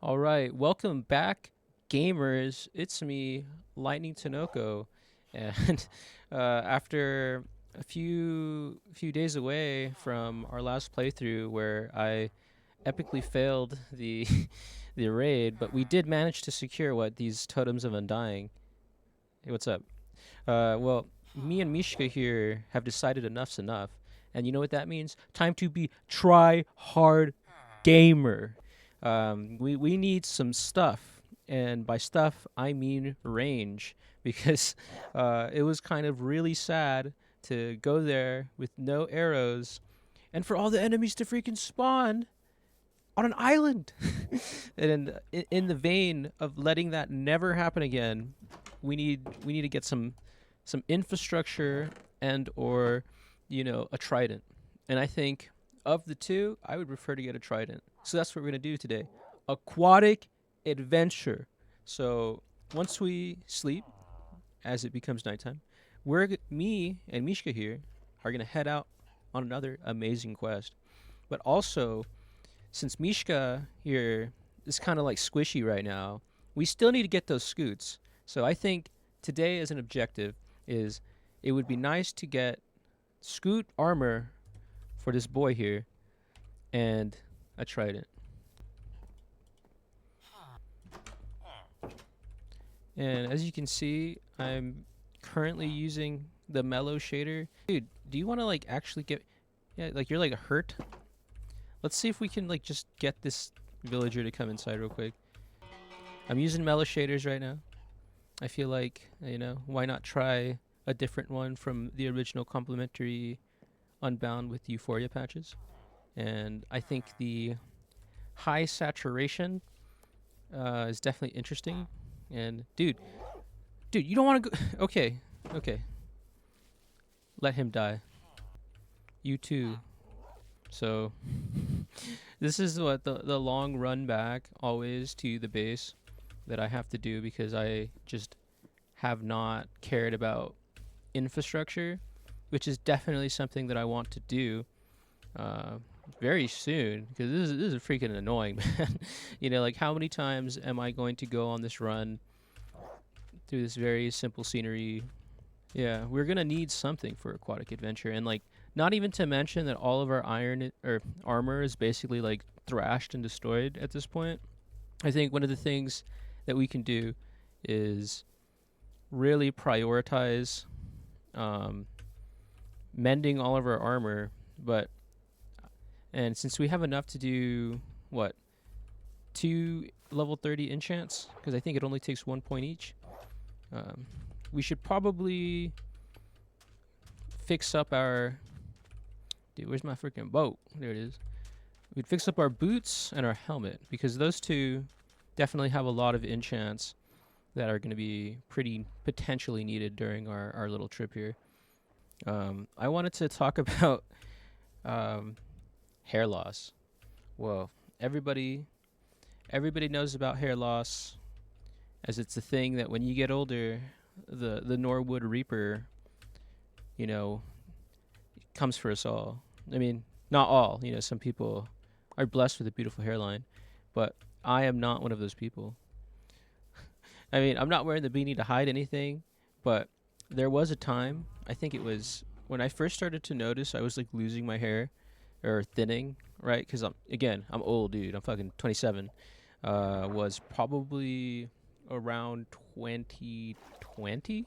All right, welcome back, gamers. It's me, Lightning Tanoko, and after a few days away from our last playthrough, where I epically failed the the raid, but we did manage to secure these totems of undying. Hey, what's up? Well, me and Mishka here have decided enough's enough, and you know what that means? Time to be try hard gamer. We need some stuff, and by stuff I mean range, because it was kind of really sad to go there with no arrows, and for all the enemies to freaking spawn on an island. And in the vein of letting that never happen again, we need to get some infrastructure and or a trident. And I think of the two, I would prefer to get a trident. So that's what we're gonna do today. Aquatic adventure. So once we sleep, as it becomes nighttime, me and Mishka here are gonna head out on another amazing quest. But also, since Mishka here is kind of like squishy right now, we still need to get those scoots. So I think today as an objective is it would be nice to get scoot armor for this boy here and a trident. And as you can see, I'm currently using the mellow shader. Dude, do you want to like actually get yeah, like you're like hurt? Let's see if we can like just get this villager to come inside real quick. I'm using mellow shaders right now. I feel like, why not try a different one from the original complimentary Unbound with Euphoria patches? And I think the high saturation is definitely interesting. And dude, you don't want to go. Okay. Let him die. You too. So this is what the long run back always to the base that I have to do because I just have not cared about infrastructure, which is definitely something that I want to do very soon because this is freaking annoying, man. Like how many times am I going to go on this run through this very simple scenery? Yeah, we're gonna need something for aquatic adventure, and like not even to mention that all of our iron or armor is basically like thrashed and destroyed at this point. I think one of the things that we can do is really prioritize um, mending all of our armor, and since we have enough to do what 2 level 30 enchants, because I think it only takes 1 point each. We should probably fix up our. Dude, where's my freaking boat? There it is. We'd fix up our boots and our helmet because those two definitely have a lot of enchants that are going to be pretty potentially needed during our little trip here. I wanted to talk about hair loss. Whoa, everybody knows about hair loss, as it's a thing that when you get older, the Norwood Reaper, you know, comes for us all. I mean, not all. Some people are blessed with a beautiful hairline, but I am not one of those people. I mean, I'm not wearing the beanie to hide anything, but there was a time, I think it was when I first started to notice I was like losing my hair or thinning, right? Because I'm old, dude. I'm fucking 27. Was probably around 2020.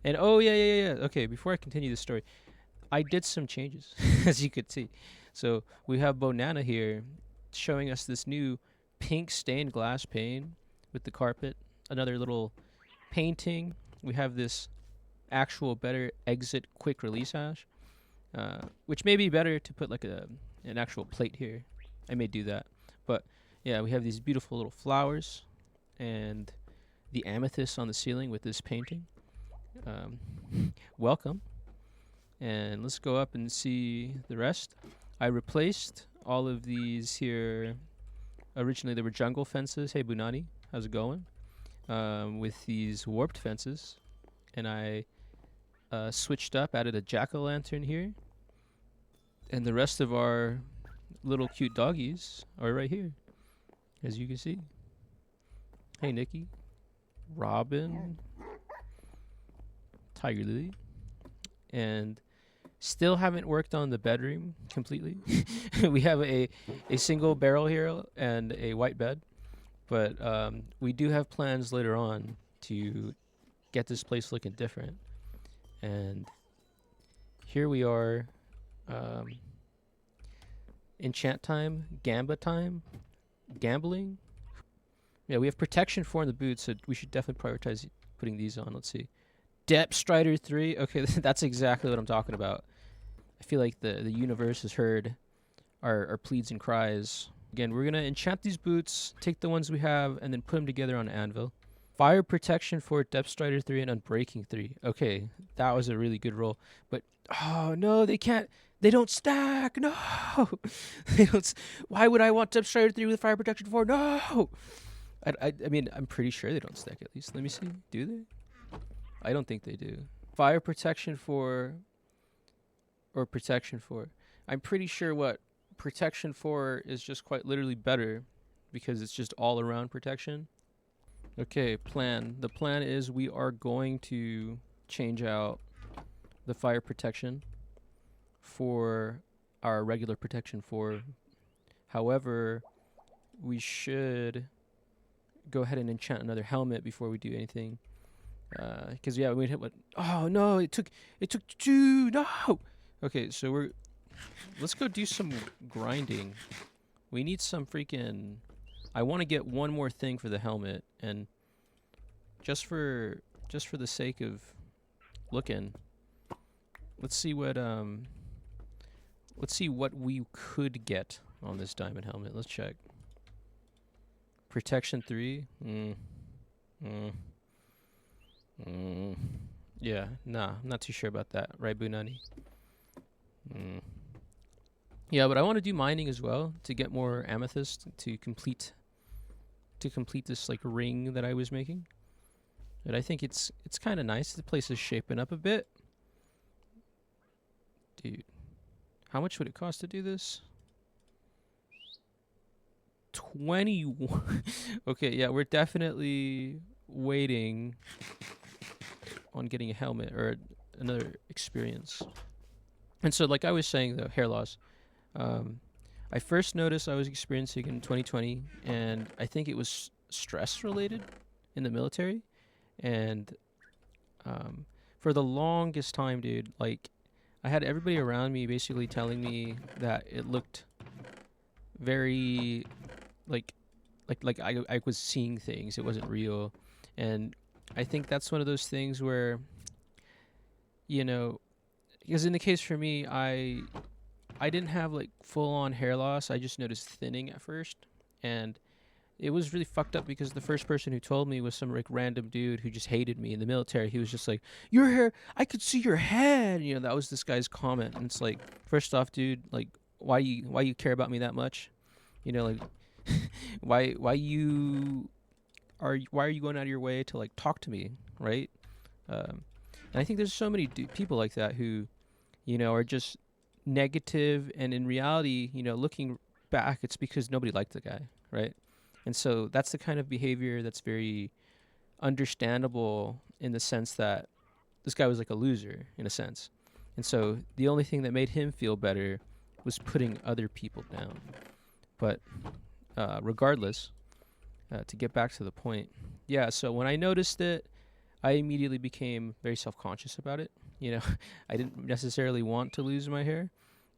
And oh, yeah. Okay, before I continue the story, I did some changes, as you could see. So we have Bonana here showing us this new pink stained glass pane with the carpet. Another little painting. We have this actual better exit quick release hash, which may be better to put like an actual plate here. I may do that. But yeah, we have these beautiful little flowers and the amethyst on the ceiling with this painting. Um, welcome. And let's go up and see the rest. I replaced all of these here. Originally, there were jungle fences. Hey, Bunani, how's it going? With these warped fences. And I switched up, added a jack-o'-lantern here. And the rest of our little cute doggies are right here. as you can see. Hey, Nikki, Robin, Tiger Lily, and still haven't worked on the bedroom completely. We have a single barrel here and a white bed, but we do have plans later on to get this place looking different. And here we are, enchant time, gamba time, gambling. Yeah, we have protection 4 in the boots, so we should definitely prioritize putting these on. Let's see. Depth Strider 3. Okay, that's exactly what I'm talking about. I feel like the universe has heard our pleads and cries. Again, we're going to enchant these boots, take the ones we have, and then put them together on anvil. Fire protection for Depth Strider 3 and Unbreaking 3. Okay, that was a really good roll. But, oh, no, they can't. They don't stack. No. They don't. Why would I want Depth Strider 3 with Fire protection 4? No. I mean, I'm pretty sure they don't stack at least. Let me see. Do they? I don't think they do. Fire protection 4 or protection 4. I'm pretty sure what protection 4 is just quite literally better because it's just all around protection. Okay, plan. The plan is we are going to change out the fire protection for our regular protection 4. However, we should go ahead and enchant another helmet before we do anything. Because yeah, we hit what? Oh no! It took 2. No. Okay, so let's go do some grinding. We need some freaking. I want to get one more thing for the helmet, and just for the sake of looking, let's see what we could get on this diamond helmet. Let's check. Protection 3. Yeah, nah, I'm not too sure about that. Right, Bunani? Yeah, but I want to do mining as well to get more amethyst to complete this like ring that I was making. But I think it's kind of nice. The place is shaping up a bit. Dude, how much would it cost to do this? 21. Okay, yeah, we're definitely waiting on getting a helmet or another experience. And so, like I was saying, though, hair loss. I first noticed I was experiencing in 2020, and I think it was stress related in the military. And for the longest time, dude, like I had everybody around me basically telling me that it looked very like I was seeing things. It wasn't real. And I think that's one of those things where, you know, because in the case for me, I didn't have like full on hair loss. I just noticed thinning at first, and it was really fucked up because the first person who told me was some like random dude who just hated me in the military. He was just like, "Your hair, I could see your head." You know, that was this guy's comment, and it's like, first off, dude, like, why you care about me that much? You know, like, why are you going out of your way to like talk to me, right? And I think there's so many people like that who, you know, are just negative, and in reality, you know, looking back, it's because nobody liked the guy, right? And so that's the kind of behavior that's very understandable in the sense that this guy was like a loser in a sense. And so the only thing that made him feel better was putting other people down. But regardless, to get back to the point, yeah, so when I noticed it, I immediately became very self-conscious about it. You know, I didn't necessarily want to lose my hair,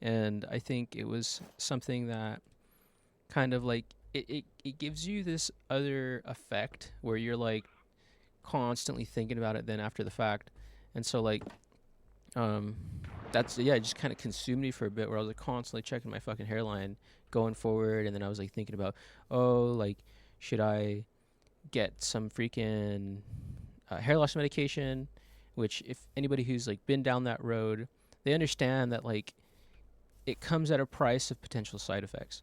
and I think it was something that kind of like it gives you this other effect where you're like constantly thinking about it then after the fact. And so like that's it just kind of consumed me for a bit, where I was like constantly checking my fucking hairline going forward, and then I was like thinking about, oh, like, should I get some freaking hair loss medication, which if anybody who's like been down that road, they understand that like it comes at a price of potential side effects.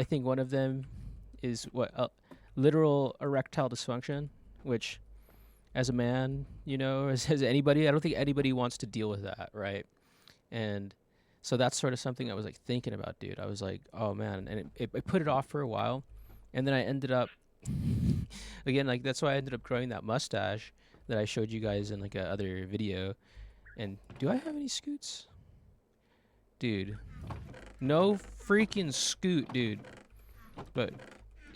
I think one of them is literal erectile dysfunction, which as a man, you know, as anybody, I don't think anybody wants to deal with that, right? And so that's sort of something I was like thinking about, dude. I was like, oh man, and it put it off for a while, And then I ended up again, like that's why I ended up growing that mustache that I showed you guys in like a other video. And do I have any scoots? Dude. No freaking scoot, dude. But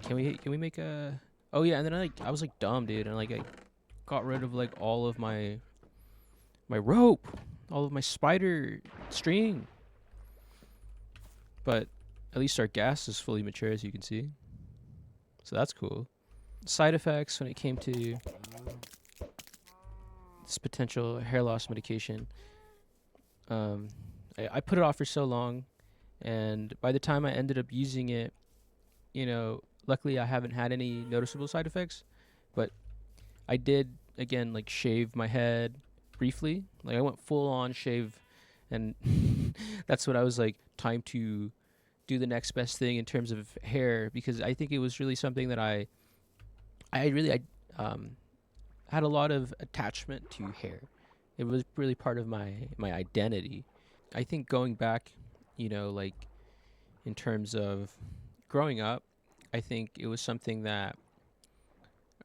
can we make a oh yeah, and then I was like dumb, dude, and like I got rid of like all of my rope, all of my spider string. But at least our gas is fully mature, as you can see. So that's cool. Side effects when it came to this potential hair loss medication. I put it off for so long, and by the time I ended up using it, luckily I haven't had any noticeable side effects. But I did again like shave my head briefly. Like I went full on shave, and that's what I was like, time to do the next best thing in terms of hair, because I think it was really something that I had a lot of attachment to hair. It was really part of my identity. I think going back, like in terms of growing up, I think it was something that,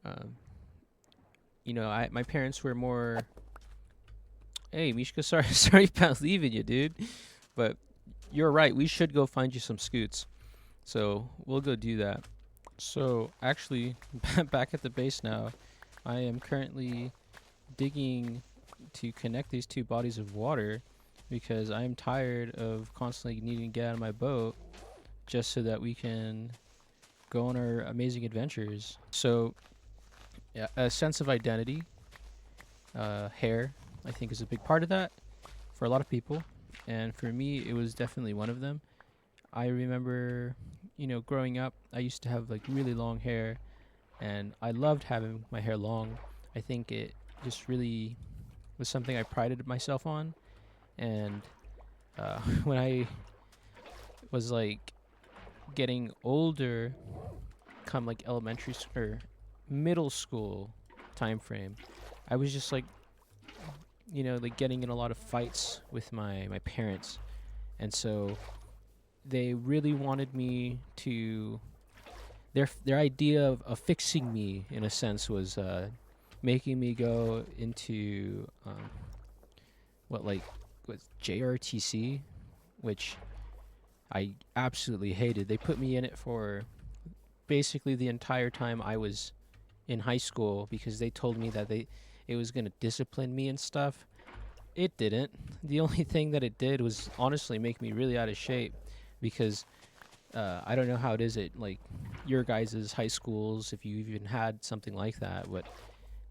um, my parents were more. Hey, Mishka, sorry, sorry about leaving you, dude. But you're right. We should go find you some scoots. So we'll go do that. So actually, back at the base now, I am currently digging to connect these two bodies of water because I'm tired of constantly needing to get out of my boat just so that we can go on our amazing adventures. So, yeah, a sense of identity, hair, I think is a big part of that for a lot of people. And for me, it was definitely one of them. I remember, growing up, I used to have like really long hair, and I loved having my hair long. I think it just really was something I prided myself on. And when I was like getting older, come like elementary or middle school time frame, I was just like, like getting in a lot of fights with my parents. And so they really wanted me to their idea of fixing me in a sense was making me go into what JRTC, which I absolutely hated. They put me in it for basically the entire time I was in high school because they told me that it was going to discipline me and stuff. It didn't. The only thing that it did was honestly make me really out of shape because I don't know how it is at like your guys' high schools if you even had something like that, but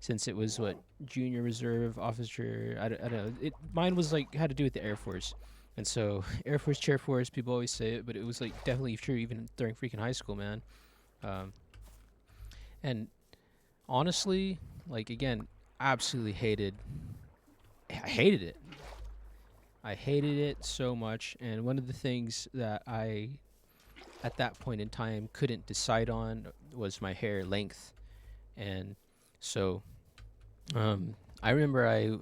since it was junior reserve officer, I don't know. Mine was like had to do with the Air Force, and so Air Force Chair Force. People always say it, but it was like definitely true even during freaking high school, man. Um, and honestly, like again, absolutely hated. I hated it. I hated it so much, and one of the things that I at that point in time couldn't decide on was my hair length. And so I remember I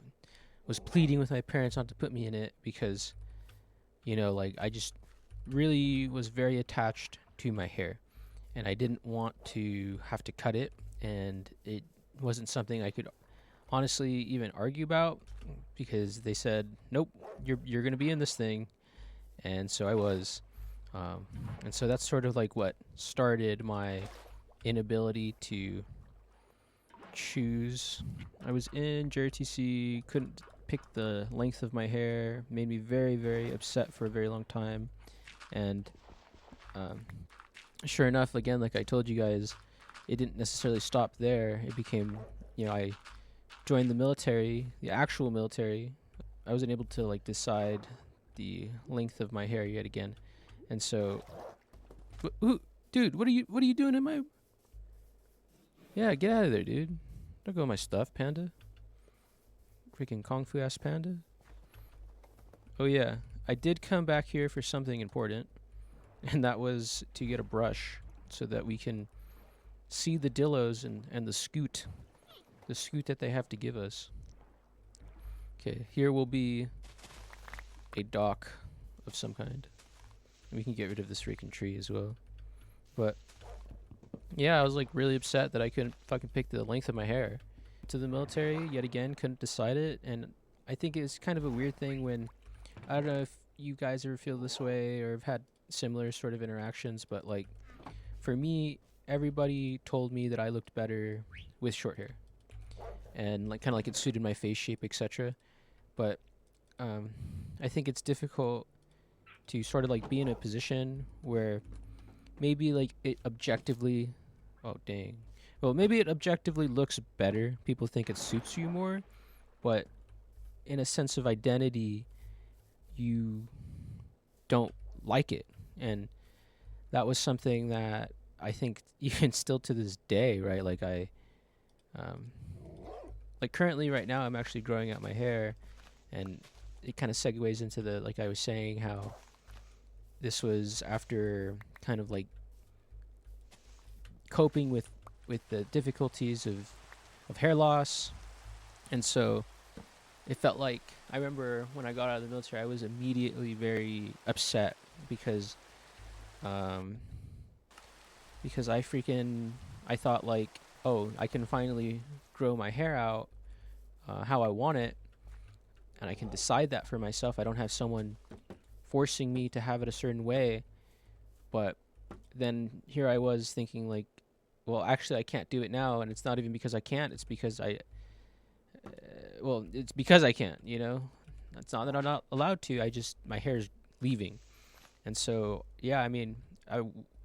was pleading with my parents not to put me in it because like I just really was very attached to my hair, and I didn't want to have to cut it, and it wasn't something I could honestly even argue about because they said nope, you're going to be in this thing. And so I was. And so that's sort of like what started my inability to choose. I was in JRTC, couldn't pick the length of my hair, made me very, very upset for a very long time. And sure enough, again, like I told you guys, it didn't necessarily stop there. It became, I joined the military, the actual military. I wasn't able to like decide the length of my hair yet again. And so, dude, what are you doing in my? Yeah, get out of there, dude! Don't go in my stuff, panda. Freaking kung fu ass panda. Oh yeah, I did come back here for something important, and that was to get a brush so that we can see the dillos and the scoot that they have to give us. Okay, here will be a dock of some kind. We can get rid of this freaking tree as well. But Yeah, I was like really upset that I couldn't fucking pick the length of my hair. To the military, yet again, couldn't decide it. And I think it's kind of a weird thing when, I don't know if you guys ever feel this way or have had similar sort of interactions, but like for me, everybody told me that I looked better with short hair and like kind of like it suited my face shape, etc. But um, I think it's difficult to sort of like be in a position where maybe like it objectively, oh dang, well maybe it objectively looks better. People think it suits you more, but in a sense of identity, you don't like it, and that was something that I think even still to this day, right? Like um, like currently right now, I'm actually growing out my hair, and it kind of segues into the like I was saying how this was after kind of like coping with the difficulties of hair loss, and so it felt like I remember when I got out of the military, I was immediately very upset because um, because I thought like, oh, I can finally grow my hair out how I want it, and I can decide that for myself. I don't have someone forcing me to have it a certain way. But then here I was thinking like, well, actually I can't do it now, and it's not even because I can't. It's because it's because I can't. You know, it's not that I'm not allowed to. I just my hair's leaving, and so yeah, I mean,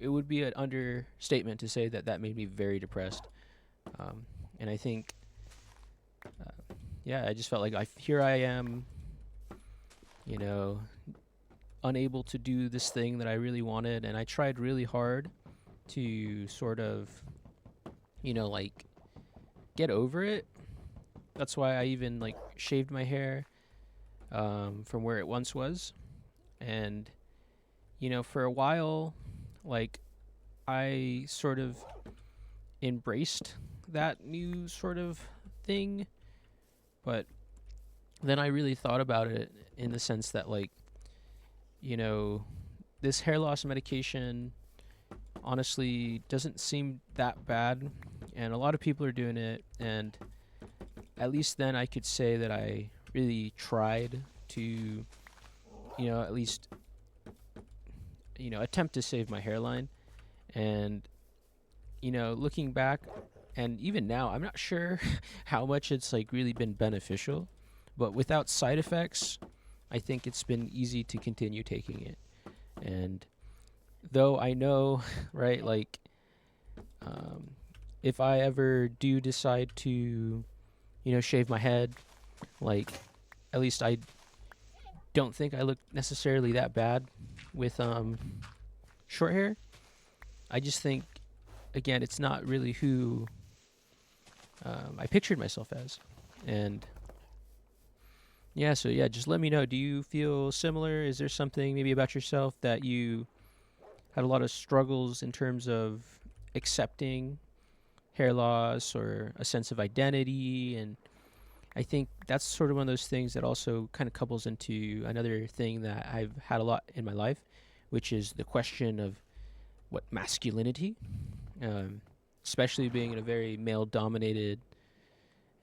it would be an understatement to say that that made me very depressed. And I think, yeah, I just felt like here I am, you know, unable to do this thing that I really wanted, and I tried really hard to sort of, like get over it. That's why I even like shaved my hair from where it once was, and for a while, like I sort of embraced that new sort of thing, but then I really thought about it in the sense that like, this hair loss medication honestly doesn't seem that bad, and a lot of people are doing it, and at least then I could say that I really tried to, at least, attempt to save my hairline. And, looking back, and even now, I'm not sure how much it's like really been beneficial, but without side effects, I think it's been easy to continue taking it. And though I know, right, like, if I ever do decide to, shave my head, like, at least I don't think I look necessarily that bad with short hair. I just think, again, it's not really who I pictured myself as. And yeah, so yeah, just let me know. Do you feel similar? Is there something maybe about yourself that you had a lot of struggles in terms of accepting hair loss or a sense of identity? And I think that's sort of one of those things that also kind of couples into another thing that I've had a lot in my life, which is the question of what masculinity, especially being in a very male dominated,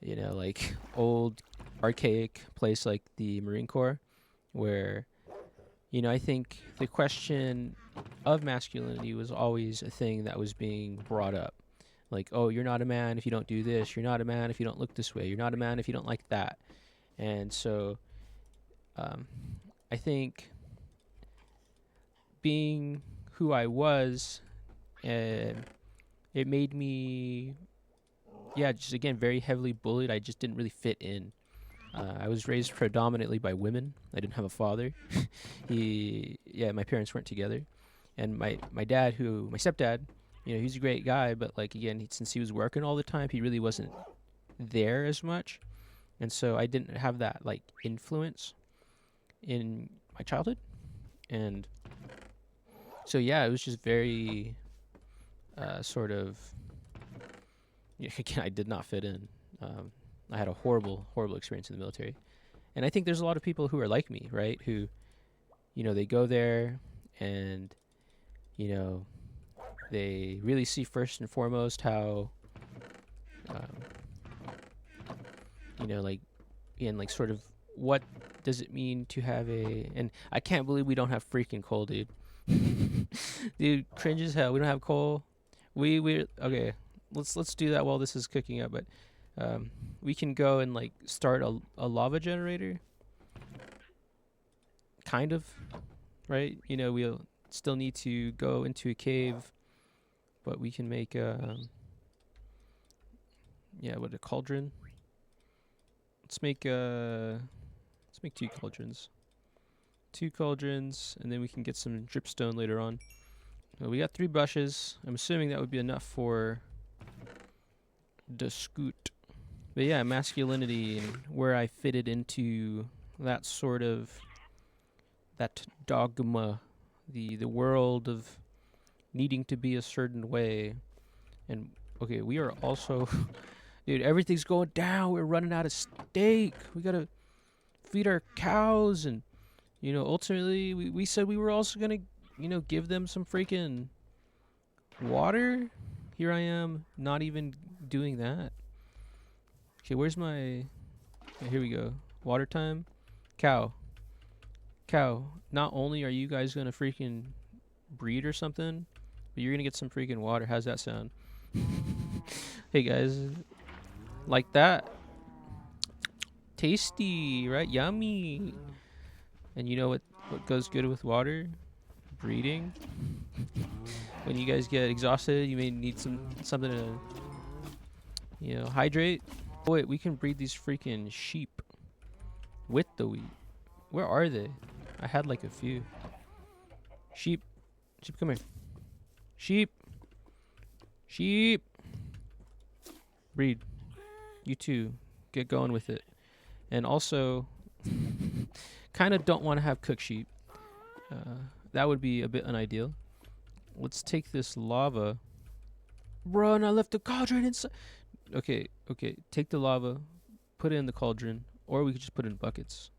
like old archaic place like the Marine Corps, where, I think the question of masculinity was always a thing that was being brought up. Like, oh, you're not a man if you don't do this. You're not a man if you don't look this way. You're not a man if you don't like that. And so I think being who I was, it made me, yeah, just again, very heavily bullied. I just didn't really fit in. I was raised predominantly by women. I didn't have a father. My parents weren't together. And my stepdad, he's a great guy, but like, again, since he was working all the time, he really wasn't there as much. And so I didn't have that like influence in my childhood. And so, yeah, it was just very sort of, again, I did not fit in. I had a horrible, horrible experience in the military. And I think there's a lot of people who are like me, right? Who, they go there and, they really see first and foremost how, um, like, and like sort of what does it mean to have a, and I can't believe we don't have freaking coal, dude. Dude, cringe as hell. We don't have coal. We okay. Let's do that while this is cooking up. But we can go and like start a lava generator. Kind of, right? We'll still need to go into a cave, but we can make what, a cauldron. Let's make two cauldrons. Two cauldrons, and then we can get some dripstone later on. Well, we got 3 brushes. I'm assuming that would be enough for the scoot. But yeah, masculinity and where I fitted into that sort of, that dogma, the world of needing to be a certain way. And okay, we are also dude, everything's going down. We're running out of steak. We gotta feed our cows, and ultimately we said we were also gonna give them some freaking water. Here I am, not even doing that. Okay, where's my, here we go, water time. Cow, not only are you guys gonna freaking breed or something, but you're gonna get some freaking water. How's that sound? Hey guys, like that? Tasty, right? Yummy. And you know what goes good with water? Breeding. When you guys get exhausted, you may need something to hydrate. Oh, wait, we can breed these freaking sheep with the wheat. Where are they? I had like a few. Sheep, come here. Sheep. Breed. You too. Get going with it. And also, kind of don't want to have cooked sheep. That would be a bit unideal. Let's take this lava. Run, I left the cauldron inside. Okay. Take the lava, put it in the cauldron, or we could just put it in buckets.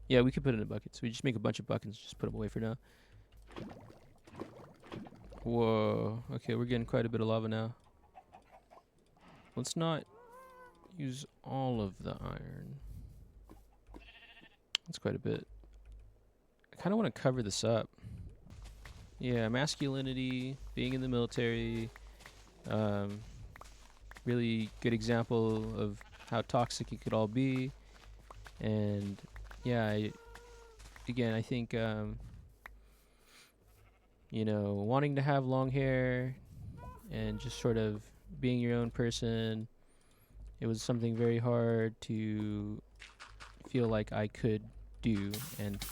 Yeah, we could put it in buckets. We just make a bunch of buckets, just put them away for now. Whoa. Okay, we're getting quite a bit of lava now. Let's not use all of the iron. That's quite a bit. I kind of want to cover this up. Yeah, masculinity, being in the military, really good example of how toxic it could all be. And yeah, I think wanting to have long hair and just sort of being your own person, it was something very hard to feel like I could do. And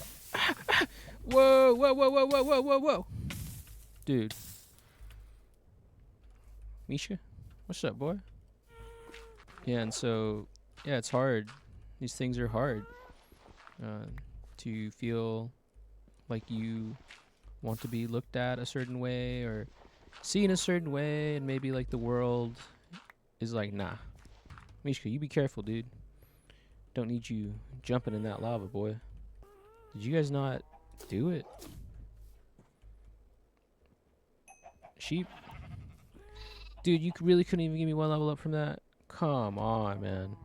whoa, dude, Misha, what's up, boy? Yeah, and so yeah, it's hard. These things are hard to feel like you want to be looked at a certain way or seen a certain way, and maybe like the world is like, nah, Mishka, you be careful, dude. Don't need you jumping in that lava, boy. Did you guys not do it? Sheep? Dude, you really couldn't even give me one level up from that? Come on, man.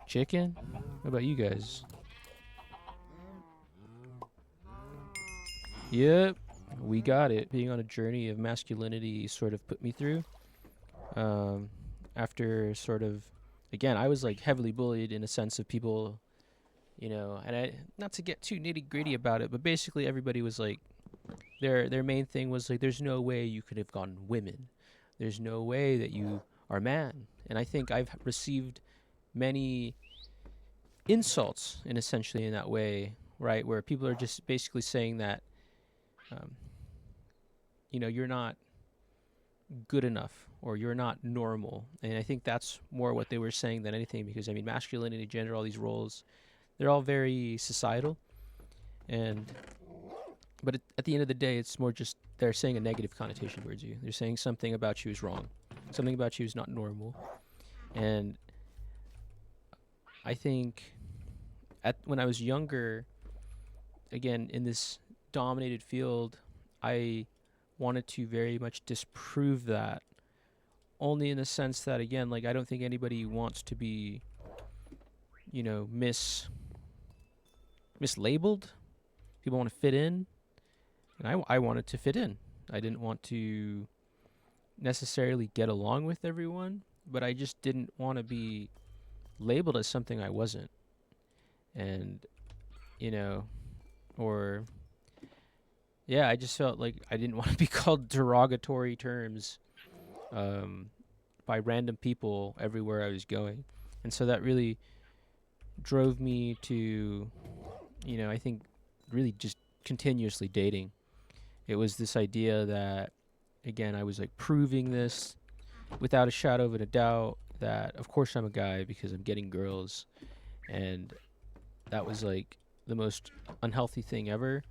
Chicken? What about you guys? Yep, we got it. Being on a journey of masculinity sort of put me through. After sort of, again, I was like heavily bullied in a sense of people, and I, not to get too nitty gritty about it, but basically everybody was like, their main thing was like, there's no way you could have gone women. There's no way that you are man. And I think I've received many insults essentially in that way, right? Where people are just basically saying that, you're not good enough or you're not normal. And I think that's more what they were saying than anything, because I mean, masculinity, gender, all these roles, they're all very societal. But at the end of the day, it's more just they're saying a negative connotation towards you. They're saying something about you is wrong. Something about you is not normal. And I think when I was younger, again, in this dominated field, I wanted to very much disprove that. Only in the sense that, again, like, I don't think anybody wants to be, you know, mislabeled. People want to fit in, and I wanted to fit in. I didn't want to necessarily get along with everyone, but I just didn't want to be labeled as something I wasn't. And, you know, or, yeah, I just felt like I didn't want to be called derogatory terms by random people everywhere I was going. And so that really drove me to, you know, I think really just continuously dating. It was this idea that, again, I was like proving this without a shadow of a doubt that, of course, I'm a guy because I'm getting girls. And that was like the most unhealthy thing ever.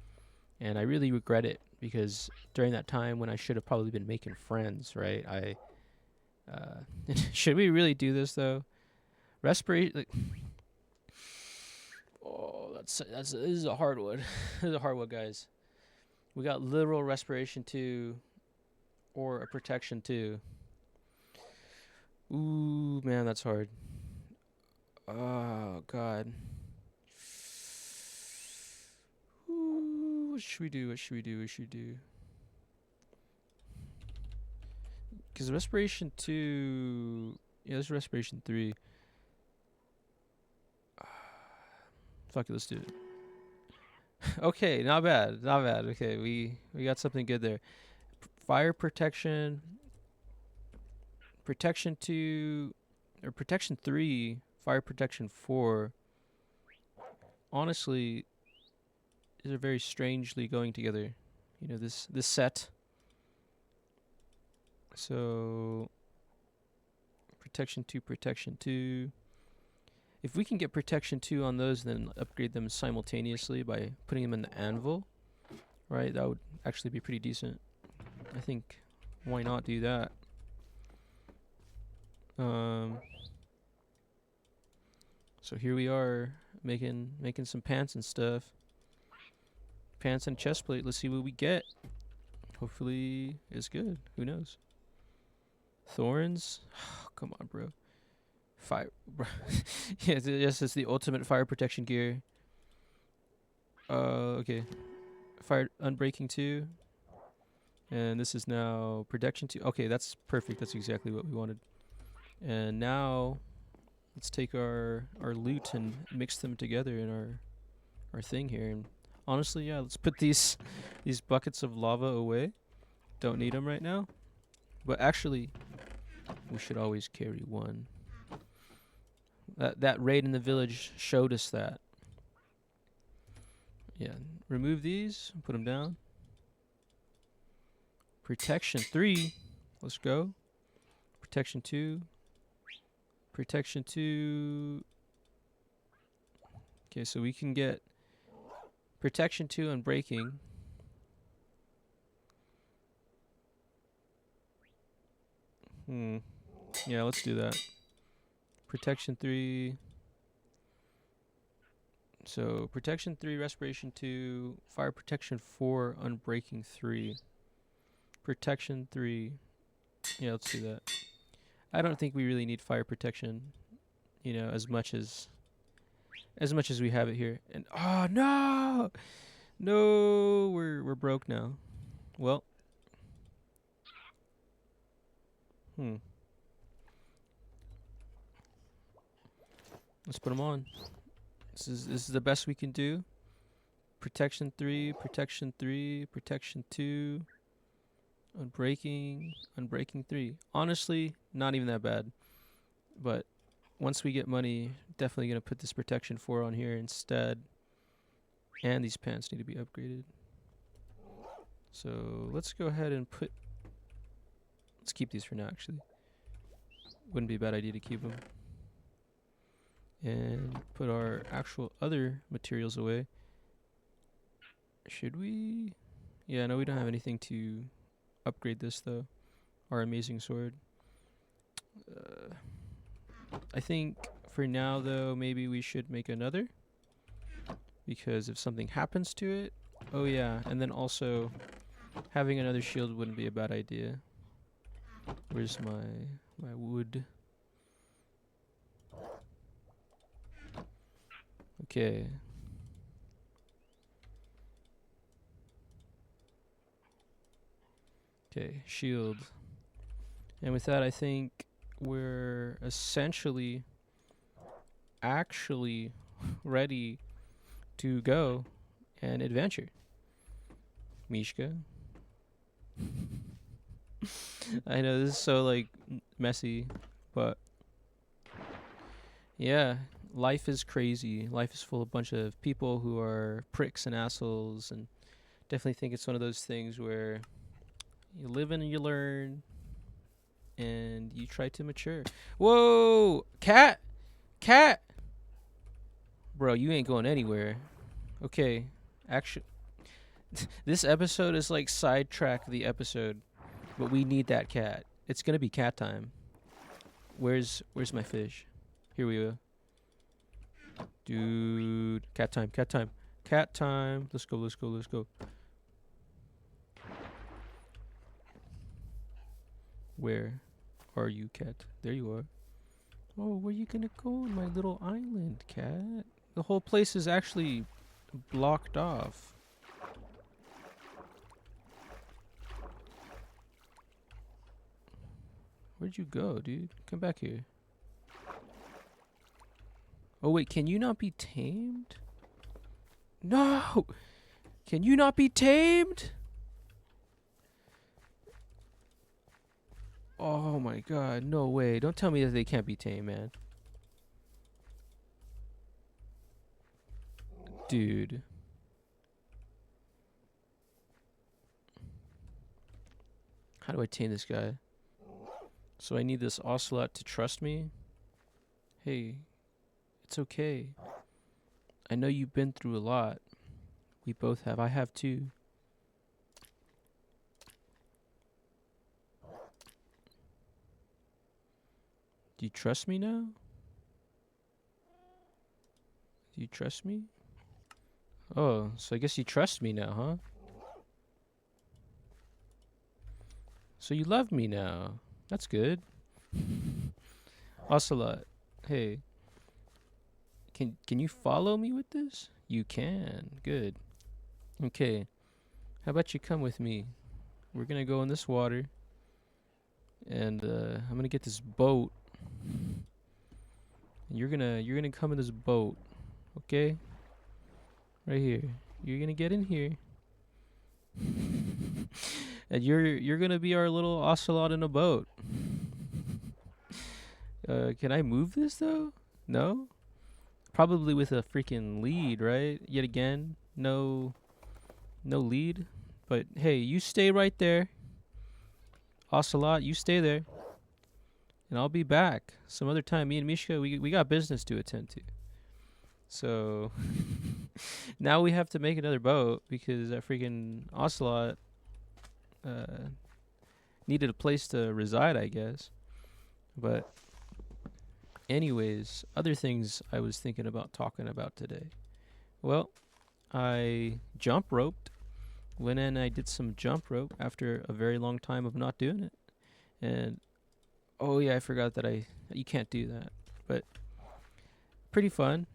And I really regret it because during that time when I should have probably been making friends, right? Should we really do this though? Respiration. Like, oh, this is a hard one. This is a hard one, guys. We got literal respiration 2 or a protection 2. Ooh, man, that's hard. Oh, God. Ooh, what should we do? What should we do? What should we do? Because respiration 2... Yeah, this is respiration 3. Fuck it, let's do it. Okay, not bad. Not bad. Okay, we got something good there. Fire protection... Protection 2... Or protection 3... Fire protection 4... Honestly... These are very strangely going together. You know, this set... So, protection 2, protection 2. If we can get protection 2 on those, then upgrade them simultaneously by putting them in the anvil, right? That would actually be pretty decent. I think, why not do that? So here we are, making some pants and stuff. Pants and chest plate. Let's see what we get. Hopefully, it's good. Who knows? Thorns? Oh, come on, bro. Fire. Bro. Yeah, yes, it's the ultimate fire protection gear. Okay. Fire unbreaking 2. And this is now protection 2. Okay, that's perfect. That's exactly what we wanted. And now, let's take our loot and mix them together in our thing here. And honestly, yeah, let's put these buckets of lava away. Don't need them right now. But actually, we should always carry one. That raid in the village showed us that. Yeah, remove these, put them down. Protection 3, let's go. Protection 2. Protection 2. Okay, so we can get protection 2 and breaking. Yeah, let's do that. Protection 3. So, protection 3, respiration 2, fire protection 4, unbreaking 3. Protection 3. Yeah, let's do that. I don't think we really need fire protection, you know, as much as we have it here. And oh no! No, we're broke now. Well, let's put them on. This is the best we can do. Protection 3, protection 3, protection 2, unbreaking 3. Honestly, not even that bad. But once we get money, definitely gonna put this protection 4 on here instead. And these pants need to be upgraded. So let's go ahead and let's keep these for now, actually. Wouldn't be a bad idea to keep them. And put our actual other materials away. Should we? Yeah, no, we don't have anything to upgrade this, though. Our amazing sword. I think for now, though, maybe we should make another. Because if something happens to it... Oh, yeah, and then also... Having another shield wouldn't be a bad idea. Where's my wood? Okay. Okay, shield. And with that, I think we're essentially actually ready to go and adventure. Mishka. I know this is so like messy, but yeah, life is crazy. Life is full of a bunch of people who are pricks and assholes, and definitely think it's one of those things where you live and you learn and you try to mature. Whoa, cat, cat, bro, you ain't going anywhere. Okay, actually, this episode is like sidetrack the episode, but we need that cat. It's gonna be cat time. Where's my fish? Here we go. Dude, cat time, cat time, cat time. Let's go, let's go, let's go. Where are you, cat? There you are. Oh, where you gonna go on my little island, cat? The whole place is actually blocked off. Where'd you go, dude? Come back here. Oh, wait, can you not be tamed? No! Can you not be tamed? Oh my god, no way. Don't tell me that they can't be tamed, man. Dude. How do I tame this guy? So I need this ocelot to trust me? Hey, it's okay. I know you've been through a lot. We both have. I have too. Do you trust me now? Do you trust me? Oh, so I guess you trust me now, huh? So you love me now. That's good. Ocelot, hey. Can you follow me with this? You can. Good. Okay. How about you come with me? We're gonna go in this water. And I'm gonna get this boat. And you're gonna come in this boat. Okay? Right here. You're gonna get in here. And you're gonna be our little ocelot in a boat. Can I move this though? No? Probably with a freaking lead, right? Yet again, no lead. But hey, you stay right there. Ocelot, you stay there. And I'll be back some other time. Me and Mishka, we got business to attend to. So now we have to make another boat because that freaking ocelot needed a place to reside, I guess. But anyways, other things I was thinking about talking about today. Well, I jump roped. Went in and I did some jump rope after a very long time of not doing it. And oh yeah, I forgot that you can't do that. But pretty fun.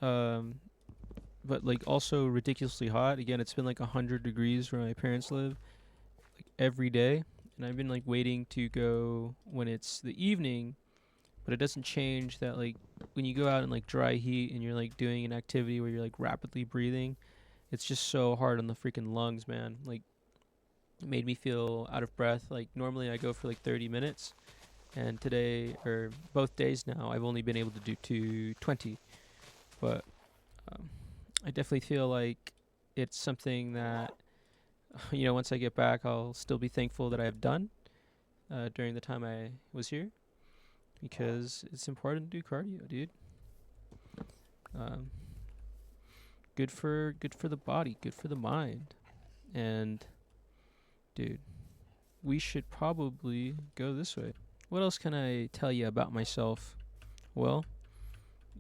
But like also ridiculously hot. Again, it's been like 100 degrees where my parents live, like every day. And I've been like waiting to go when it's the evening, but it doesn't change that like when you go out in like dry heat and you're like doing an activity where you're like rapidly breathing, it's just so hard on the freaking lungs, man. Like it made me feel out of breath. Like normally I go for like 30 minutes, and today or both days now I've only been able to do 220. But I definitely feel like it's something that once I get back I'll still be thankful that I have done during the time I was here, because it's important to do cardio, dude. Good for the body, good for the mind. And dude, we should probably go this way. What else can I tell you about myself? Well,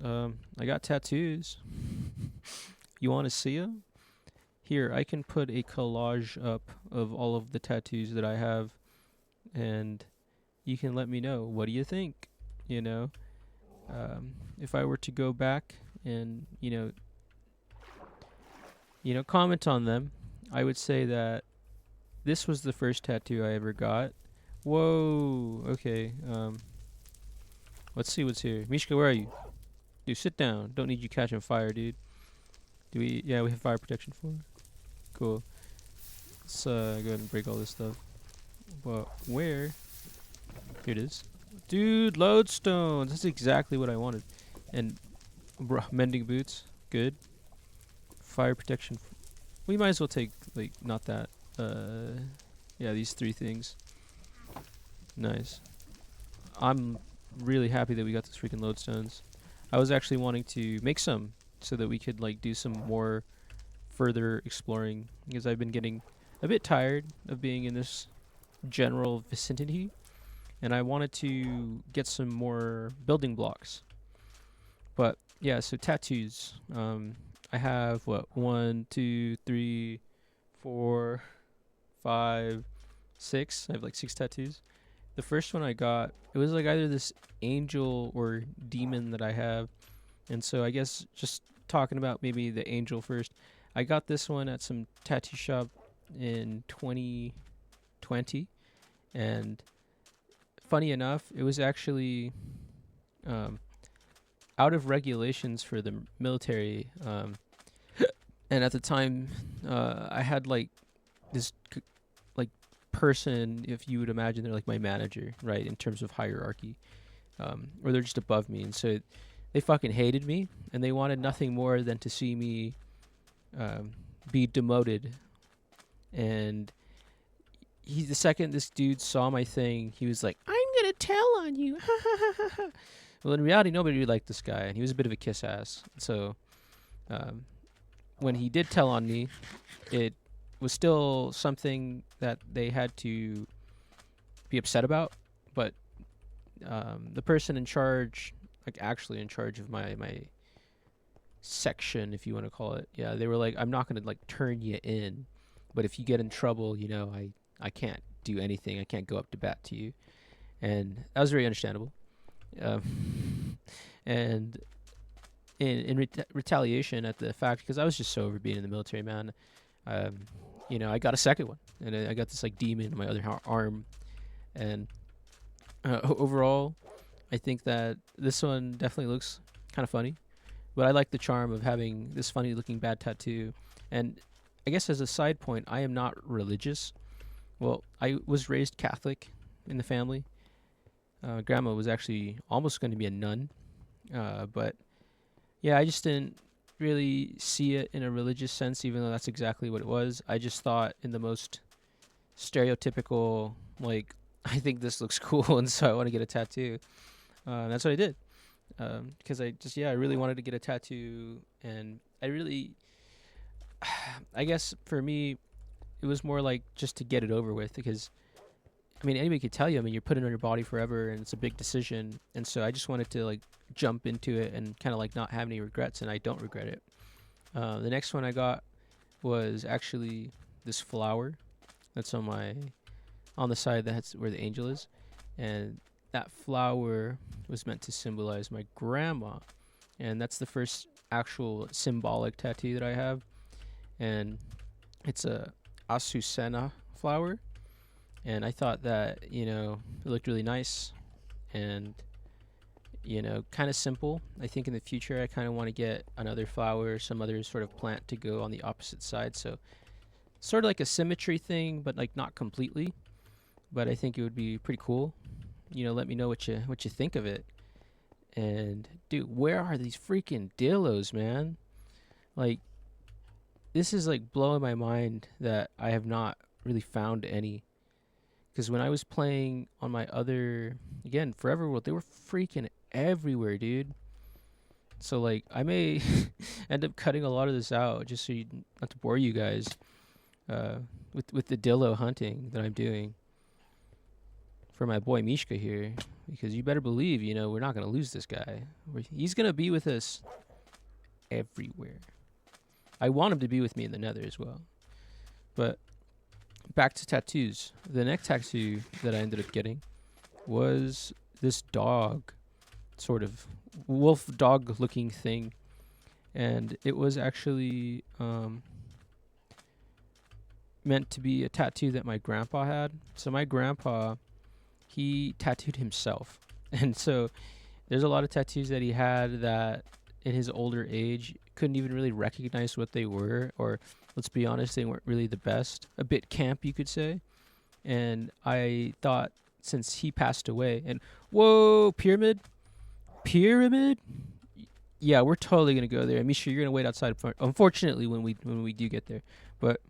I got tattoos. You want to see them? here, I can put a collage up of all of the tattoos that I have, and you can let me know, what do you think? You know, if I were to go back and comment on them, I would say that this was the first tattoo I ever got. Whoa. Okay. Let's see what's here. Mishka, where are you? Dude, sit down. Don't need you catching fire, dude. Do we? Yeah, we have fire protection for. Cool. Let's go ahead and break all this stuff. But where? Here it is. Dude, lodestones. That's exactly what I wanted. And mending boots. Good. Fire protection. We might as well take, like, not that. Yeah, these 3 things. Nice. I'm really happy that we got those freaking lodestones. I was actually wanting to make some so that we could, like, do some more further exploring, because I've been getting a bit tired of being in this general vicinity, and I wanted to get some more building blocks. But yeah, so tattoos. I have what, 1, 2, 3, 4, 5, 6. I have like 6 tattoos. The first one I got, it was like either this angel or demon that I have, and so I guess just talking about maybe the angel first. I got this one at some tattoo shop in 2020, and funny enough, it was actually out of regulations for the military, and at the time, I had like this like person, if you would imagine, they're like my manager, right, in terms of hierarchy, or they're just above me, and so they fucking hated me, and they wanted nothing more than to see me be demoted. And the second this dude saw my thing, he was like, "I'm gonna tell on you." Well, in reality, nobody really liked this guy, and he was a bit of a kiss ass. So when he did tell on me, it was still something that they had to be upset about. But the person in charge, like actually in charge of my section, if you want to call it, yeah, they were like, "I'm not gonna like turn you in, but if you get in trouble, I can't do anything. I can't go up to bat to you." And that was very understandable. And in retaliation at the fact, because I was just so over being in the military, man, I got a second one, and I got this like demon in my other arm, and overall, I think that this one definitely looks kind of funny, but I like the charm of having this funny looking bad tattoo. And I guess as a side point, I am not religious. Well, I was raised Catholic in the family. Grandma was actually almost going to be a nun, but yeah, I just didn't really see it in a religious sense, even though that's exactly what it was. I just thought in the most stereotypical, like, I think this looks cool, and so I want to get a tattoo. That's what I did, because I really wanted to get a tattoo, and I guess for me, it was more like just to get it over with, because I mean, anybody could tell you, I mean, you're putting it on your body forever, and it's a big decision, and so I just wanted to like jump into it and kind of like not have any regrets, and I don't regret it. The next one I got was actually this flower that's on the side that's where the angel is, and that flower was meant to symbolize my grandma, and that's the first actual symbolic tattoo that I have, and it's a Azucena flower, and I thought that it looked really nice, and kind of simple. I think in the future I kind of want to get another flower, some other sort of plant to go on the opposite side, so sort of like a symmetry thing, but like not completely. But I think it would be pretty cool. Let me know what you think of it. And dude, where are these freaking dillos, man? Like, this is like blowing my mind that I have not really found any. Because when I was playing on my other, again, Forever World, they were freaking everywhere, dude. So like, I may end up cutting a lot of this out just so not to bore you guys with the dillo hunting that I'm doing for my boy Mishka here. Because you better believe, we're not going to lose this guy. He's going to be with us everywhere. I want him to be with me in the Nether as well. But back to tattoos. The next tattoo that I ended up getting was this dog, sort of wolf dog looking thing. And it was actually meant to be a tattoo that my grandpa had. So my grandpa, he tattooed himself. And so there's a lot of tattoos that he had that in his older age couldn't even really recognize what they were, or let's be honest, they weren't really the best. A bit camp, you could say. And I thought, since he passed away, and whoa, pyramid? Pyramid? Yeah, we're totally gonna go there. Misha, you're gonna wait outside. Unfortunately, when we do get there, but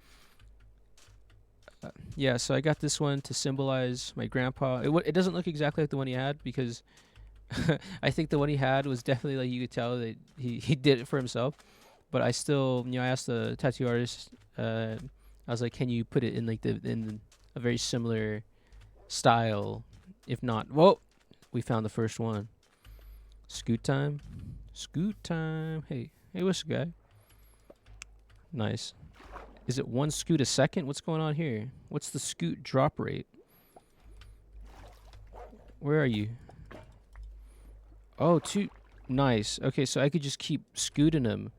yeah. So I got this one to symbolize my grandpa. It doesn't look exactly like the one he had, because I think the one he had was definitely, like, you could tell that he did it for himself. But I still, I asked the tattoo artist. I was like, can you put it in in a very similar style? If not, whoa, we found the first one. Scoot time. Scoot time. Hey, what's the guy? Nice. Is it 1 scoot a second? What's going on here? What's the scoot drop rate? Where are you? Oh, 2. Nice. Okay, so I could just keep scooting him.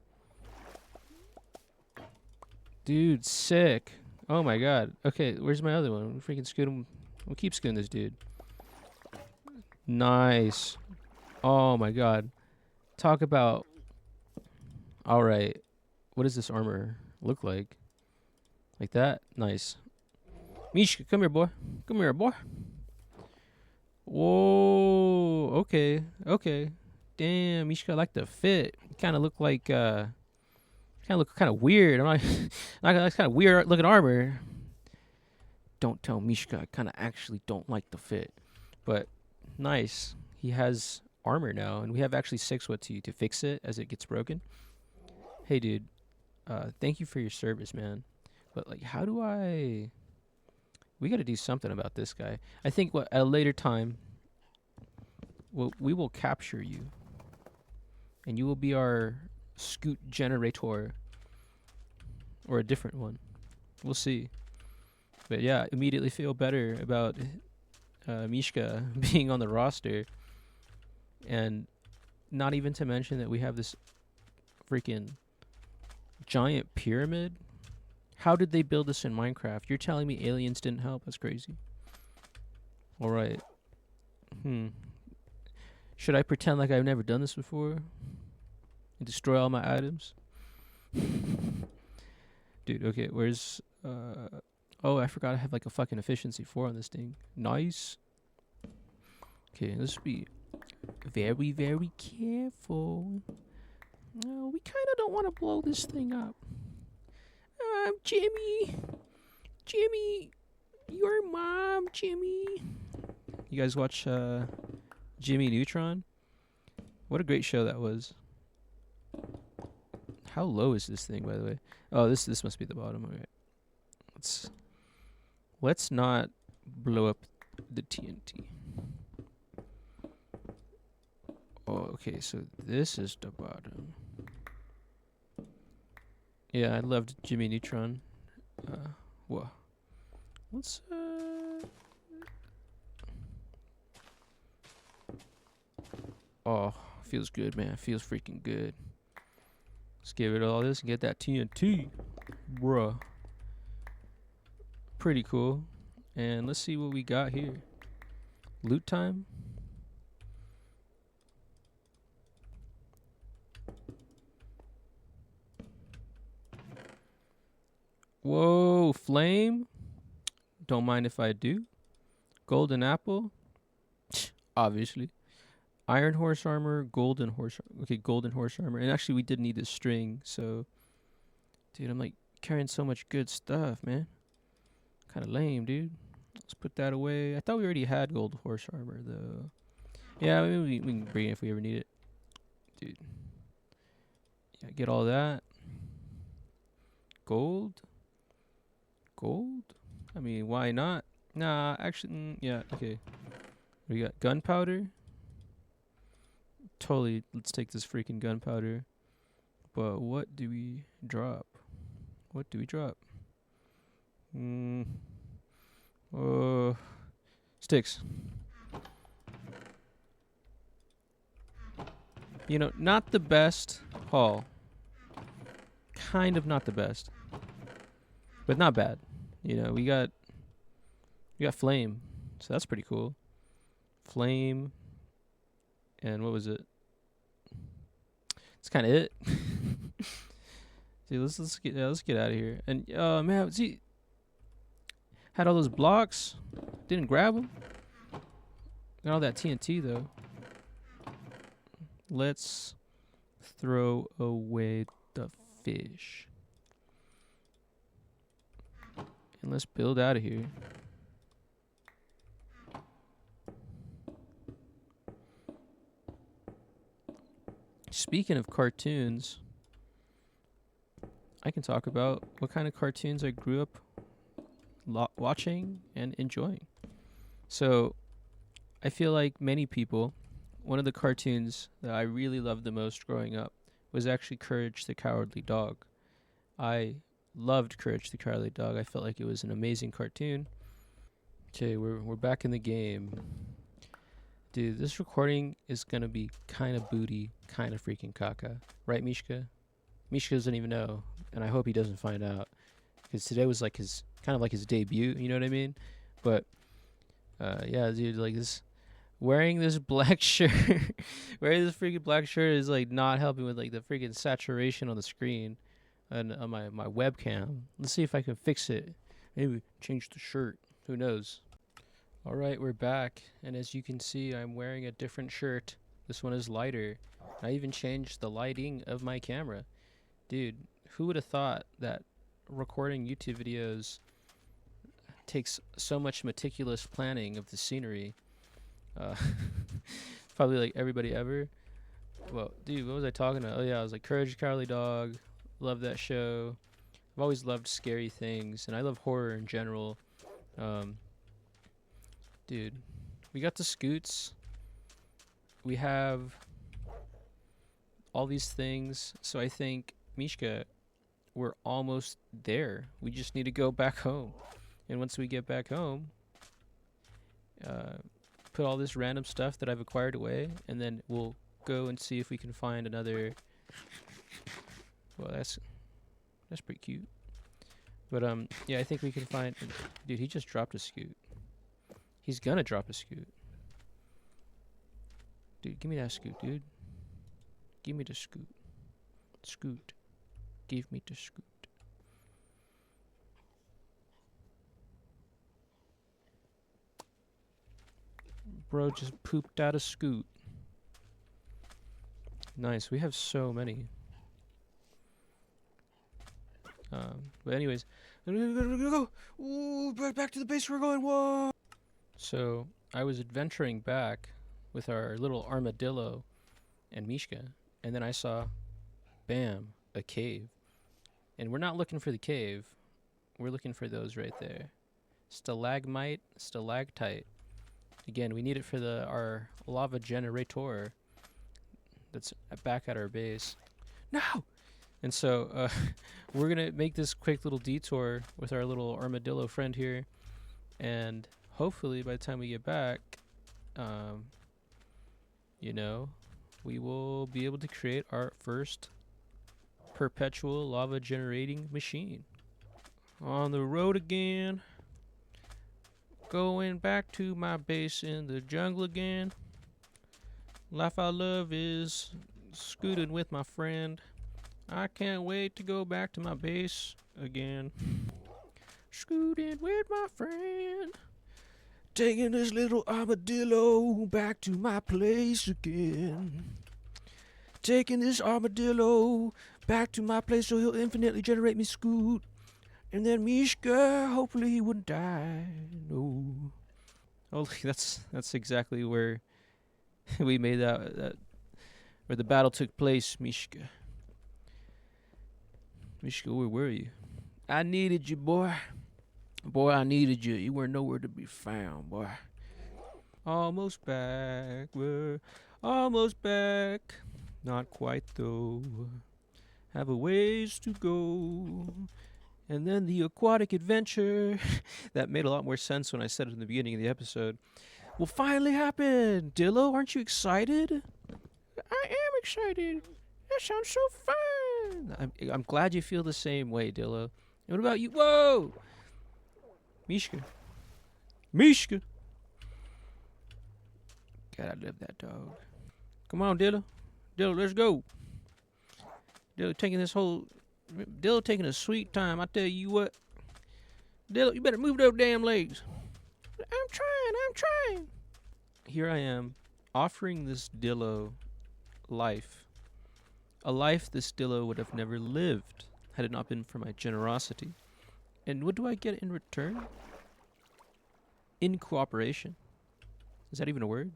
Dude, sick. Oh my god. Okay, where's my other one? Freaking scoot him. We'll keep scooting this dude. Nice. Oh my god. Talk about... Alright. What does this armor look like? Like that? Nice. Mishka, come here, boy. Come here, boy. Whoa. Okay. Okay. Damn, Mishka, I like the fit. You kind of look like... kind of look kind of weird. I'm not that's kind of weird looking armor. Don't tell Mishka. I kind of actually don't like the fit. But nice. He has armor now, and we have actually 6 what to fix it as it gets broken. Hey, dude. Thank you for your service, man. But, like, how do I... We got to do something about this guy. I think at a later time, we will capture you. And you will be our scoot generator. Or a different one. We'll see. But yeah, immediately feel better about Mishka being on the roster. And not even to mention that we have this freaking giant pyramid. How did they build this in Minecraft? You're telling me aliens didn't help? That's crazy. Alright. Should I pretend like I've never done this before? And destroy all my items? Dude, okay, where's... oh, I forgot I have like a fucking efficiency 4 on this thing. Nice. Okay, let's be very, very careful. No, we kind of don't want to blow this thing up. Jimmy. Jimmy. Your mom, Jimmy. You guys watch Jimmy Neutron? What a great show that was. How low is this thing, by the way? Oh, this must be the bottom. All right. Let's not blow up the TNT. Oh, okay, so this is the bottom. Yeah, I loved Jimmy Neutron. Whoa. Let's Oh, feels good, man. Feels freaking good. Let's give it all this and get that TNT. Bruh. Pretty cool. And let's see what we got here. Loot time. Whoa, flame. Don't mind if I do. Golden apple. Obviously. Iron horse armor, golden horse. Okay, golden horse armor. And actually, we did need this string. So, dude, I'm like carrying so much good stuff, man. Kind of lame, dude. Let's put that away. I thought we already had gold horse armor, though. Yeah, maybe we can bring it if we ever need it. Dude. Yeah, get all that. Gold? Gold? I mean, why not? Nah, actually, yeah, okay. We got gunpowder. Totally, let's take this freaking gunpowder. But what do we drop? What do we drop? Sticks. You know, not the best haul. Kind of not the best. But not bad. You know, we got flame. So that's pretty cool. Flame. And what was it? That's kind of it. See, let's get out of here. And man, see, had all those blocks. Didn't grab them. Got all that TNT though. Let's throw away the fish. And let's build out of here. Speaking of cartoons, I can talk about what kind of cartoons I grew up watching and enjoying. So, I feel like many people, one of the cartoons that I really loved the most growing up was actually Courage the Cowardly Dog. I loved Courage the Cowardly Dog. I felt like it was an amazing cartoon. Okay, we're back in the game. Dude, this recording is gonna be kind of booty, kind of freaking caca. Right, Mishka? Mishka doesn't even know, and I hope he doesn't find out. Because today was like his debut, you know what I mean? But, yeah, dude, like this, wearing this black shirt, wearing this freaking black shirt is like not helping with like the freaking saturation on the screen and on my webcam. Let's see if I can fix it. Maybe change the shirt. Who knows? All right, we're back, and as you can see, I'm wearing a different shirt. This one is lighter. I even changed the lighting of my camera. Dude, who would have thought that recording YouTube videos takes so much meticulous planning of the scenery? Probably like everybody ever. Well, dude, what was I talking about? Oh yeah, I was like Courage the Cowardly Dog. Love that show. I've always loved scary things, and I love horror in general. Dude, we got the scoots. We have all these things. So I think, Mishka, we're almost there. We just need to go back home. And once we get back home, put all this random stuff that I've acquired away, and then we'll go and see if we can find another. Well, that's pretty cute. But yeah, I think we can find. Dude, he just dropped a scoot. He's gonna drop a scoot. Dude, give me that scoot, dude. Give me the scoot. Scoot. Give me the scoot. Bro just pooped out a scoot. Nice. We have so many. But anyways, go. Ooh, back to the base. We're going. Whoa. So I was adventuring back with our little armadillo and Mishka, and then I saw, bam, a cave. And we're not looking for the cave. We're looking for those right there. Stalagmite, stalactite. Again, we need it for our lava generator that's back at our base. No! And so we're going to make this quick little detour with our little armadillo friend here. And hopefully by the time we get back, you know, we will be able to create our first perpetual lava generating machine. On the road again. Going back to my base in the jungle again. Life I love is scooting with my friend. I can't wait to go back to my base again. Scooting with my friend. Taking this little armadillo back to my place again. Taking this armadillo back to my place so he'll infinitely generate me scoot. And then Mishka, hopefully he wouldn't die. No. Oh, that's exactly where we made that where the battle took place, Mishka. Mishka, where were you? I needed you, boy. Boy, I needed you. You were nowhere to be found, boy. Almost back. We're almost back. Not quite, though. have a ways to go. And then the aquatic adventure that made a lot more sense when I said it in the beginning of the episode will finally happen. Dillo, aren't you excited? I am excited. That sounds so fun. I'm glad you feel the same way, Dillo. What about you? Whoa! Mishka. Mishka! God, I love that dog. Come on, Dillo. Dillo, let's go. Dillo taking a sweet time. I tell you what. Dillo, you better move those damn legs. I'm trying. Here I am, offering this Dillo life. A life this Dillo would have never lived had it not been for my generosity. And what do I get in return? In cooperation. Is that even a word?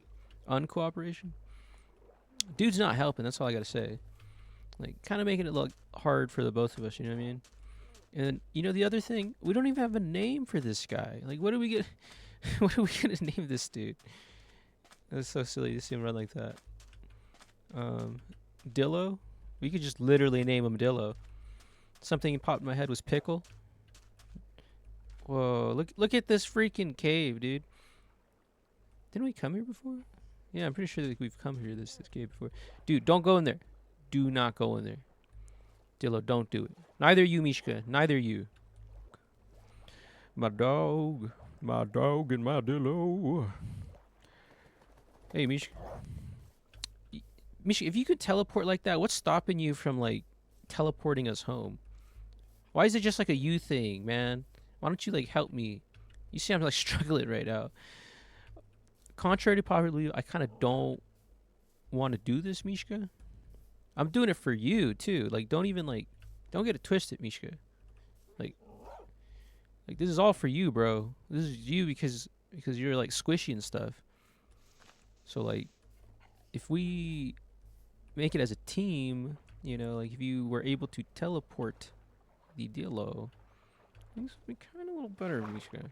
Uncooperation? Dude's not helping, that's all I gotta say. Like, kind of making it look hard for the both of us, you know what I mean? And, you know, the other thing, we don't even have a name for this guy. Like, what are we gonna name this dude? That's so silly to see him run like that. Dillo? We could just literally name him Dillo. Something popped in my head was Pickle. Whoa, look at this freaking cave, dude. Didn't we come here before? Yeah, I'm pretty sure that we've come here this cave before. Dude, don't go in there. Do not go in there. Dillo, don't do it. Neither you, Mishka. Neither you. My dog and my Dillo. Hey, Mishka. Mishka, if you could teleport like that, what's stopping you from, like, teleporting us home? Why is it just like a you thing, man? Why don't you, like, help me? You see I'm, like, struggling right now. Contrary to popular, I kind of don't want to do this, Mishka. I'm doing it for you, too. Like, don't get it twisted, Mishka. Like, this is all for you, bro. This is you because you're, like, squishy and stuff. So, like, if we make it as a team, you know, like, if you were able to teleport the Dillo, things would be kind of a little better, Mishka.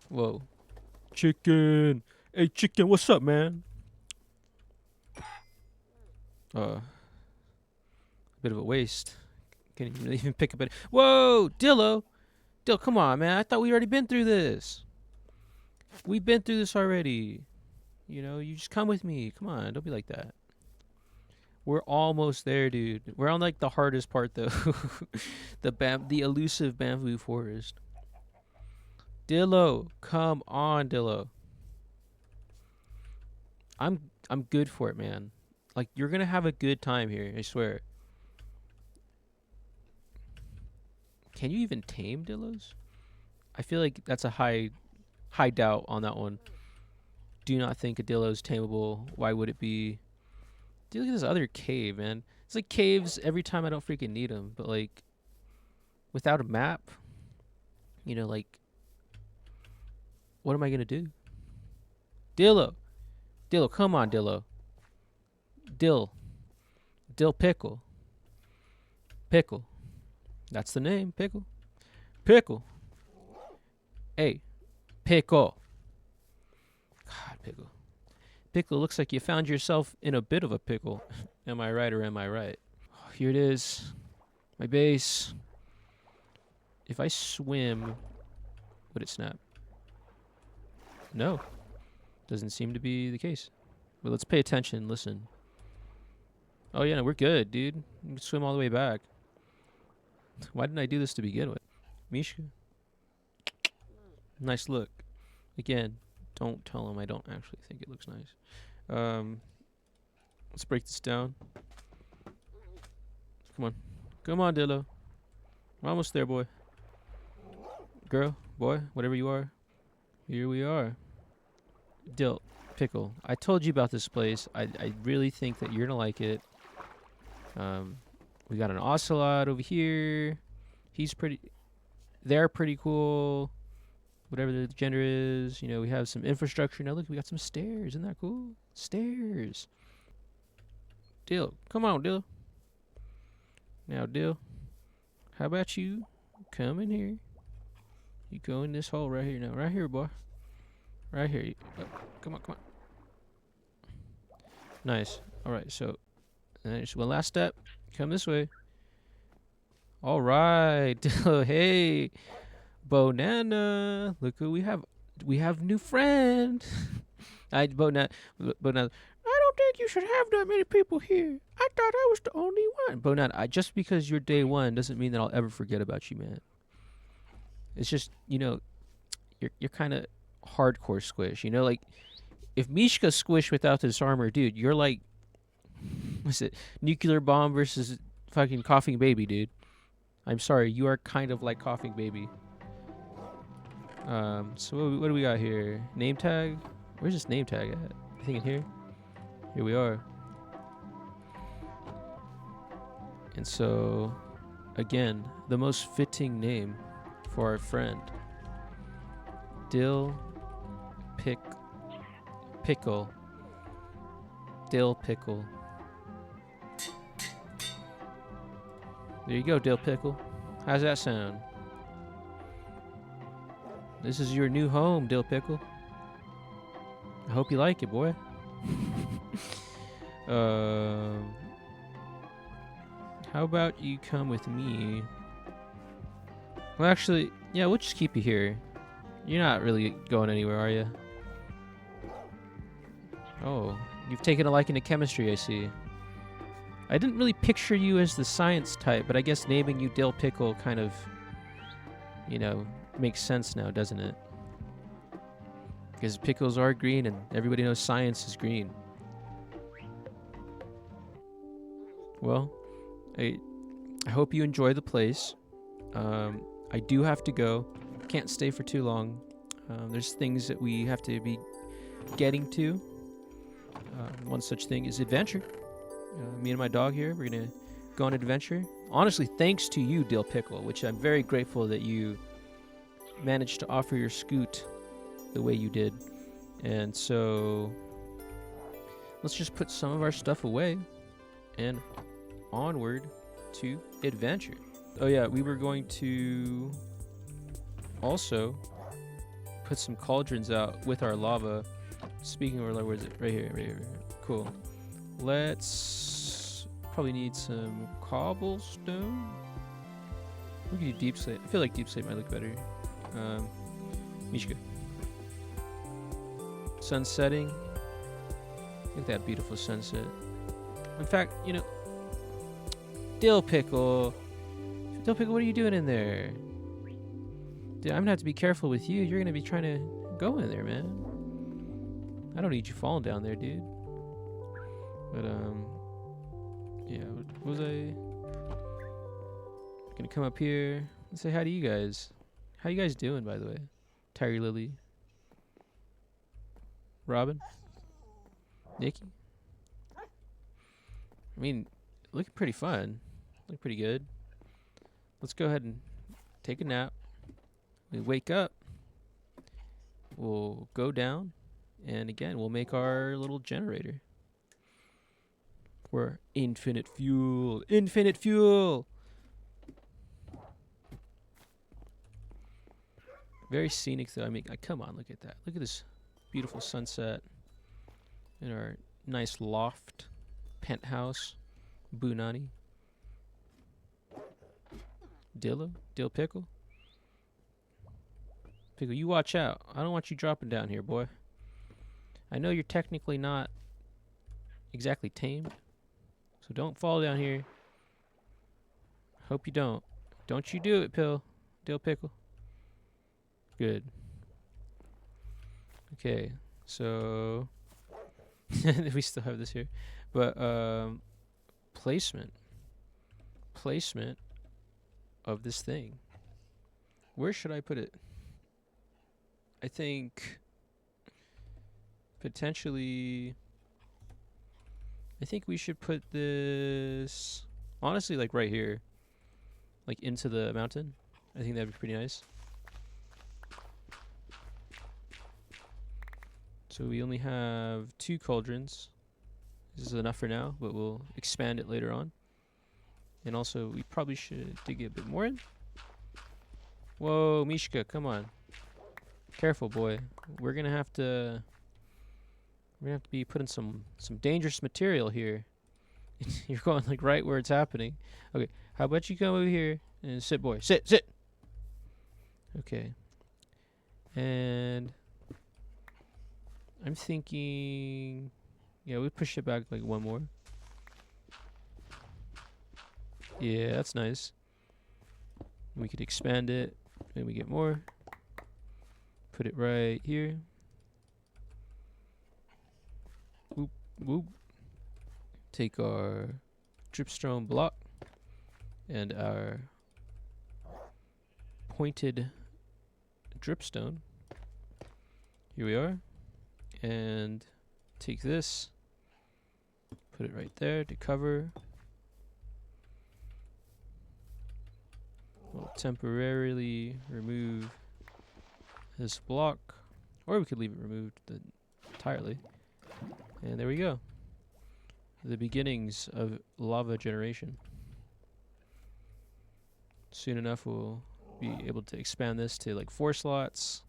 Whoa. Chicken. Hey, chicken, what's up, man? Bit of a waste. Can't even pick up it. Whoa, Dillo. Dillo, come on, man. I thought we already been through this. We've been through this already. You know, you just come with me. Come on, don't be like that. We're almost there, dude. We're on, like, the hardest part, though. the elusive bamboo forest. Dillo, come on, Dillo. I'm good for it, man. Like, you're gonna have a good time here, I swear. Can you even tame Dillos? I feel like that's a high doubt on that one. Do not think a Dillo is tameable. Why would it be? Dude, look at this other cave, man. It's like caves every time I don't freaking need them. But, like, without a map, you know, like, what am I going to do? Dillo. Dillo, come on, Dillo. Dill Pickle. Pickle. That's the name, Pickle. Pickle. Hey, Pickle. God, Pickle. Pickle, looks like you found yourself in a bit of a pickle. Am I right or am I right? Oh, here it is. My base. If I swim, would it snap? No. Doesn't seem to be the case. But let's pay attention. Listen. Oh, yeah, no, we're good, dude. We can swim all the way back. Why didn't I do this to begin with? Mishka. Nice look. Again, don't tell him I don't actually think it looks nice. Let's break this down. Come on. Come on, Dillo. We're almost there, boy. Girl, boy, whatever you are. Here we are. Pickle. I told you about this place. I really think that you're going to like it. We got an ocelot over here. They're pretty cool. Whatever the gender is. You know, we have some infrastructure. Now look, we got some stairs. Isn't that cool? Stairs. Dill. Come on, Dill. Now, Dill. How about you come in here? You go in this hole right here. Now, right here, boy. Right here. Come on. Nice. All right, so And then just one last step. Come this way. All right. Hey, Bonana. Look who we have. We have new friend. Bonana. Bonana. I don't think you should have that many people here. I thought I was the only one. Bonana, just because you're day one doesn't mean that I'll ever forget about you, man. It's just, you're kind of hardcore squish. Like if Mishka squish without this armor, dude, you're like, what's it? Nuclear bomb versus fucking coughing baby, dude. I'm sorry, you are kind of like coughing baby. So what do we got here? Name tag? Where's this name tag at? I think in here. Here we are. And so, again, the most fitting name for our friend. Dill Pickle. Dill Pickle. There you go, Dill Pickle. How's that sound? This is your new home, Dill Pickle. I hope you like it, boy. How about you come with me? Well, actually, yeah, we'll just keep you here. You're not really going anywhere, are you? Oh, you've taken a liking to chemistry, I see. I didn't really picture you as the science type, but I guess naming you Dill Pickle kind of, makes sense now, doesn't it? Because pickles are green, and everybody knows science is green. Well, I hope you enjoy the place. I do have to go. Can't stay for too long. There's things that we have to be getting to. One such thing is adventure. Me and my dog here, we're going to go on an adventure. Honestly, thanks to you, Dill Pickle, which I'm very grateful that you managed to offer your scoot the way you did. And so let's just put some of our stuff away and onward to adventure. Oh yeah, we were going to also put some cauldrons out with our lava. Speaking of where is it? Right here. Cool. Let's probably need some cobblestone. We can do deep slate. I feel like deep slate might look better. Mishka. Sun setting. Look at that beautiful sunset. In fact, Dill Pickle, what are you doing in there? Dude, I'm gonna have to be careful with you. You're gonna be trying to go in there, man. I don't need you falling down there, dude. But yeah. What was I gonna come up here and say hi to you guys? How you guys doing, by the way? Tiger Lily, Robin, Nikki. I mean, looking pretty fun. Look pretty good. Let's go ahead and take a nap. We wake up. We'll go down. And again, we'll make our little generator. For infinite fuel. Infinite fuel! Very scenic, though. I mean, come on, look at that. Look at this beautiful sunset. In our nice loft. Penthouse. Bunani. Dill Pickle. Pickle, you watch out. I don't want you dropping down here, boy. I know you're technically not exactly tamed. So don't fall down here. Hope you don't. Don't you do it, Dill Pickle. Good. Okay, so we still have this here. But placement of this thing. Where should I put it? I think potentially I think we should put this honestly like right here. Like into the mountain. I think that'd be pretty nice. So we only have 2 cauldrons. This is enough for now, but we'll expand it later on. And also, we probably should dig a bit more in. Whoa, Mishka, come on. Careful, boy. We're gonna have to be putting some dangerous material here You're going like right where it's happening. Okay, how about you come over here and sit, boy? Sit, sit. Okay. And I'm thinking, yeah, we push it back like one more. Yeah, that's nice. We could expand it, and we get more. Put it right here. Whoop, whoop. Take our dripstone block and our pointed dripstone. Here we are. And take this, put it right there to cover. We'll temporarily remove this block, or we could leave it removed entirely. And there we go. The beginnings of lava generation. Soon enough we'll be able to expand this to like 4 slots.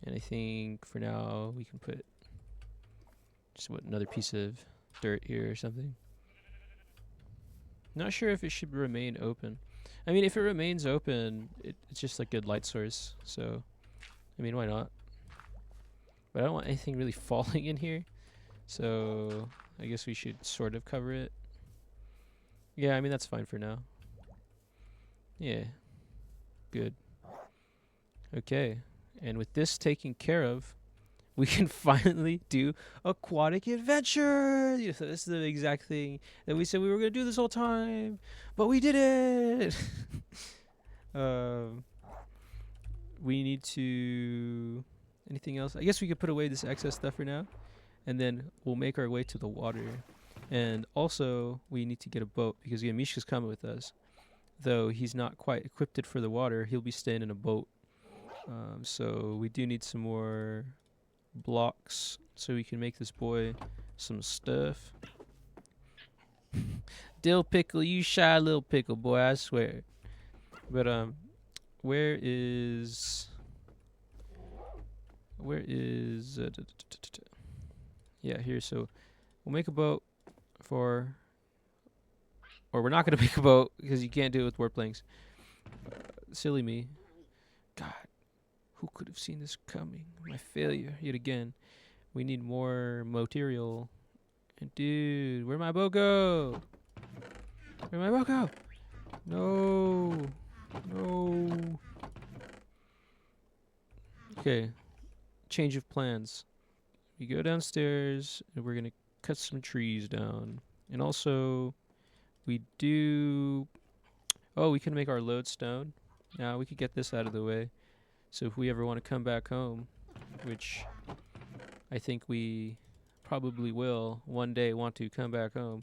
And I think for now we can put just another piece of dirt here or something. Not sure if it should remain open. I mean, if it remains open, it's just like a good light source. So, I mean, why not? But I don't want anything really falling in here. So, I guess we should sort of cover it. Yeah, I mean, that's fine for now. Yeah. Good. Okay. And with this taken care of, we can finally do aquatic adventure. So this is the exact thing that we said we were going to do this whole time, but we did it. We need to... Anything else? I guess we could put away this excess stuff for now, and then we'll make our way to the water. And also, we need to get a boat, because again, Mishka's coming with us. Though he's not quite equipped for the water, he'll be staying in a boat. So we do need some more blocks so we can make this boy some stuff. Dill pickle, you shy little pickle boy, I swear. But where is yeah, here. So we'll make a boat for, or we're not gonna make a boat because you can't do it with warp planks. Silly me. God, who could have seen this coming? My failure yet again. We need more material. And dude, where'd my boat go? Where'd my boat go? No. No. Okay. Change of plans. We go downstairs and we're gonna cut some trees down. And also we do... Oh, we can make our lodestone. Now we could get this out of the way. So if we ever want to come back home, which I think we probably will one day want to come back home.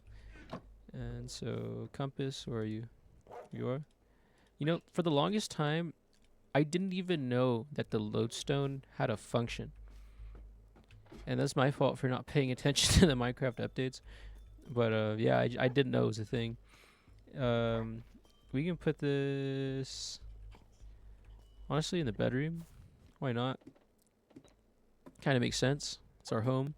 And so, compass, where are you? You are? You know, for the longest time, I didn't even know that the lodestone had a function. And that's my fault for not paying attention to the Minecraft updates. But yeah, I didn't know it was a thing. We can put this... honestly, in the bedroom. Why not? Kind of makes sense. It's our home.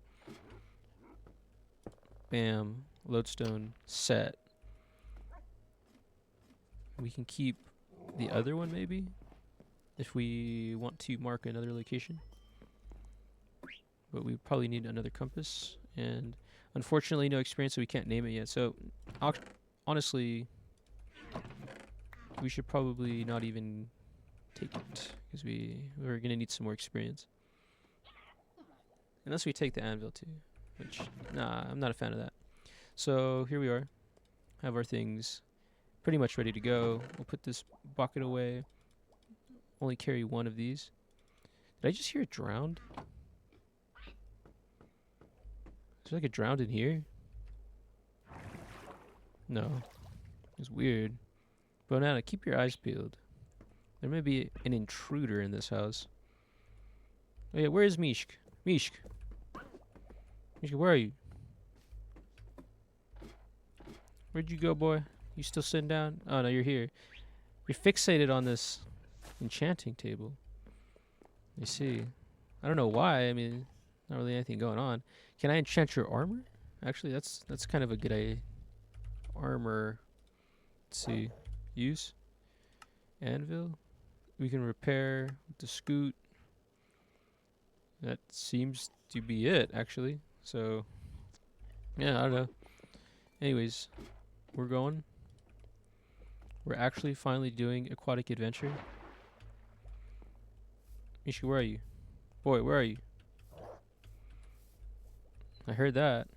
Bam. Lodestone set. We can keep the other one maybe, if we want to mark another location. But we probably need another compass. And unfortunately, no experience, so we can't name it yet. So, honestly, we should probably not even take it, because we're gonna need some more experience. Unless we take the anvil too, which nah, I'm not a fan of that. So here we are, have our things pretty much ready to go. We'll put this bucket away. Only carry one of these. Did I just hear it drowned? Is there like a drowned in here? No, it's weird. Banana, keep your eyes peeled. There may be an intruder in this house. Oh yeah, where is Mishk? Mishk! Mishk, where are you? Where'd you go, boy? You still sitting down? Oh no, you're here. You're fixated on this enchanting table. You see. I don't know why, I mean, not really anything going on. Can I enchant your armor? Actually, that's kind of a good idea. armor. Let's see. Use. Anvil. We can repair with the scoot. That seems to be it, actually. So, yeah, I don't know. Anyways, we're going. We're actually finally doing aquatic adventure. Misha, where are you? Boy, where are you? I heard that.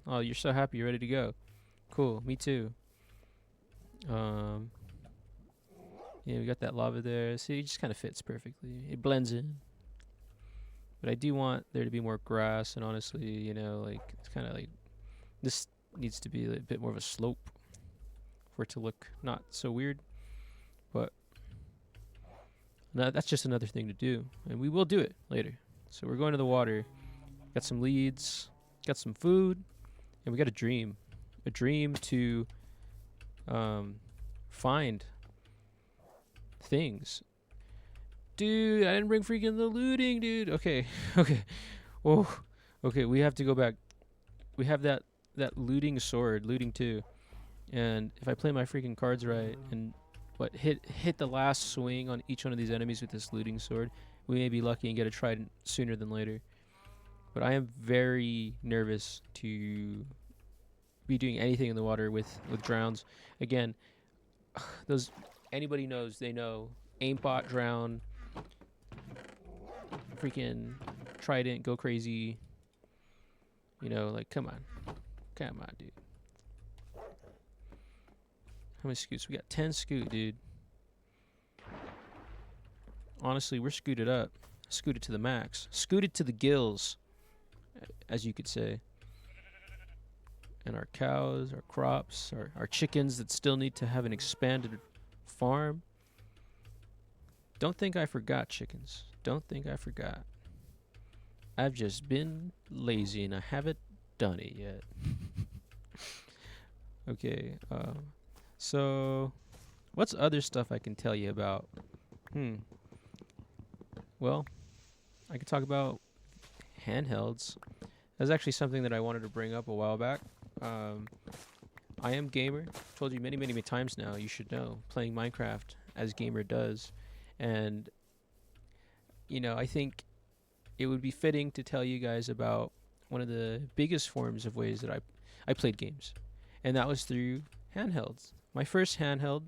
Oh, you're so happy. You're ready to go. Cool. Me too. Yeah, we got that lava there. See, it just kind of fits perfectly. It blends in. But I do want there to be more grass, and honestly, you know, like, it's kind of like, this needs to be a bit more of a slope for it to look not so weird. But that's just another thing to do, and we will do it later. So we're going to the water. Got some leads, got some food, and we got a dream to find things. Dude, I didn't bring freaking the looting, dude. Okay. Whoa. Okay, we have to go back. We have that looting sword, looting 2. And if I play my freaking cards right and hit the last swing on each one of these enemies with this looting sword, we may be lucky and get a trident sooner than later. But I am very nervous to be doing anything in the water with drowns. Again, those anybody knows, they know. Aimbot drown. Freaking trident go crazy. You know, like, come on, dude. How many scoots? We got 10 scoot, dude. Honestly, we're scooted up. Scooted to the max. Scooted to the gills, as you could say. And our cows, our crops, our chickens that still need to have an expanded farm. Don't think I forgot, chickens. Don't think I forgot. I've just been lazy and I haven't done it yet. Okay, so what's other stuff I can tell you about? Well, I could talk about handhelds. That's actually something that I wanted to bring up a while back. I am gamer. Told you many times now. You should know, playing Minecraft as gamer does, and you know, I think it would be fitting to tell you guys about one of the biggest forms of ways that I played games, and that was through handhelds. My first handheld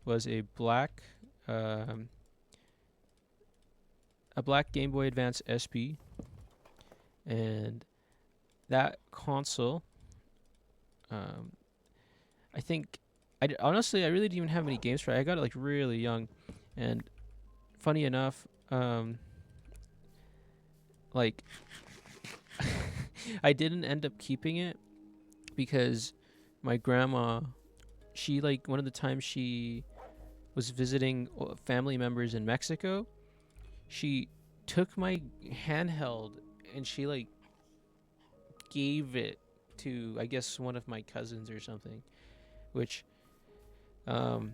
was a black Game Boy Advance SP, and that console, I think, honestly, I really didn't even have many games for it. I got it like really young, and funny enough, like, I didn't end up keeping it because my grandma, she, like, one of the times she was visiting family members in Mexico, she took my handheld and she, like, gave it to, I guess, one of my cousins or something, which, in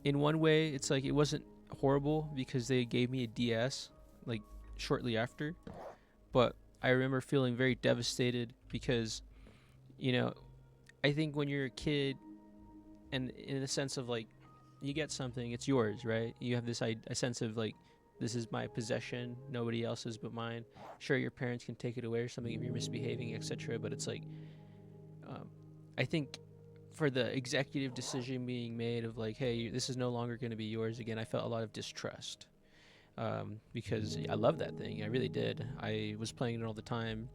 one way, it's like, it wasn't horrible because they gave me a DS, like, shortly after, but I remember feeling very devastated because, you know, I think when you're a kid, and in the sense of, like, you get something, it's yours, right? You have this a sense of, like, this is my possession, nobody else's but mine. Sure, your parents can take it away or something if you're misbehaving, etc., but it's like, I think for the executive decision being made of, like, hey, this is no longer going to be yours again, I felt a lot of distrust, because I love that thing. I really did. I was playing it all the time.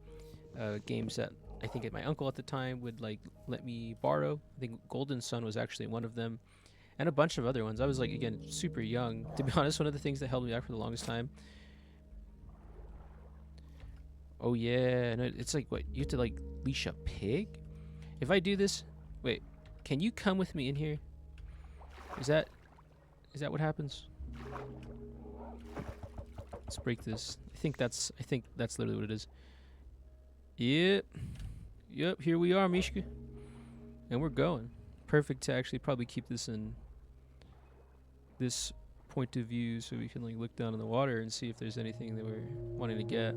Games that I think my uncle at the time would, like, let me borrow. I think Golden Sun was actually one of them, and a bunch of other ones. I was, like, again, super young. To be honest, one of the things that held me back for the longest time. Oh yeah, and it's like, what, you have to, like, leash a pig? If I do this, wait, can you come with me in here? Is that what happens? Let's break this. I think that's literally what it is. Yep, here we are, Mishka. And we're going. Perfect to actually probably keep this in this point of view so we can, like, look down in the water and see if there's anything that we're wanting to get.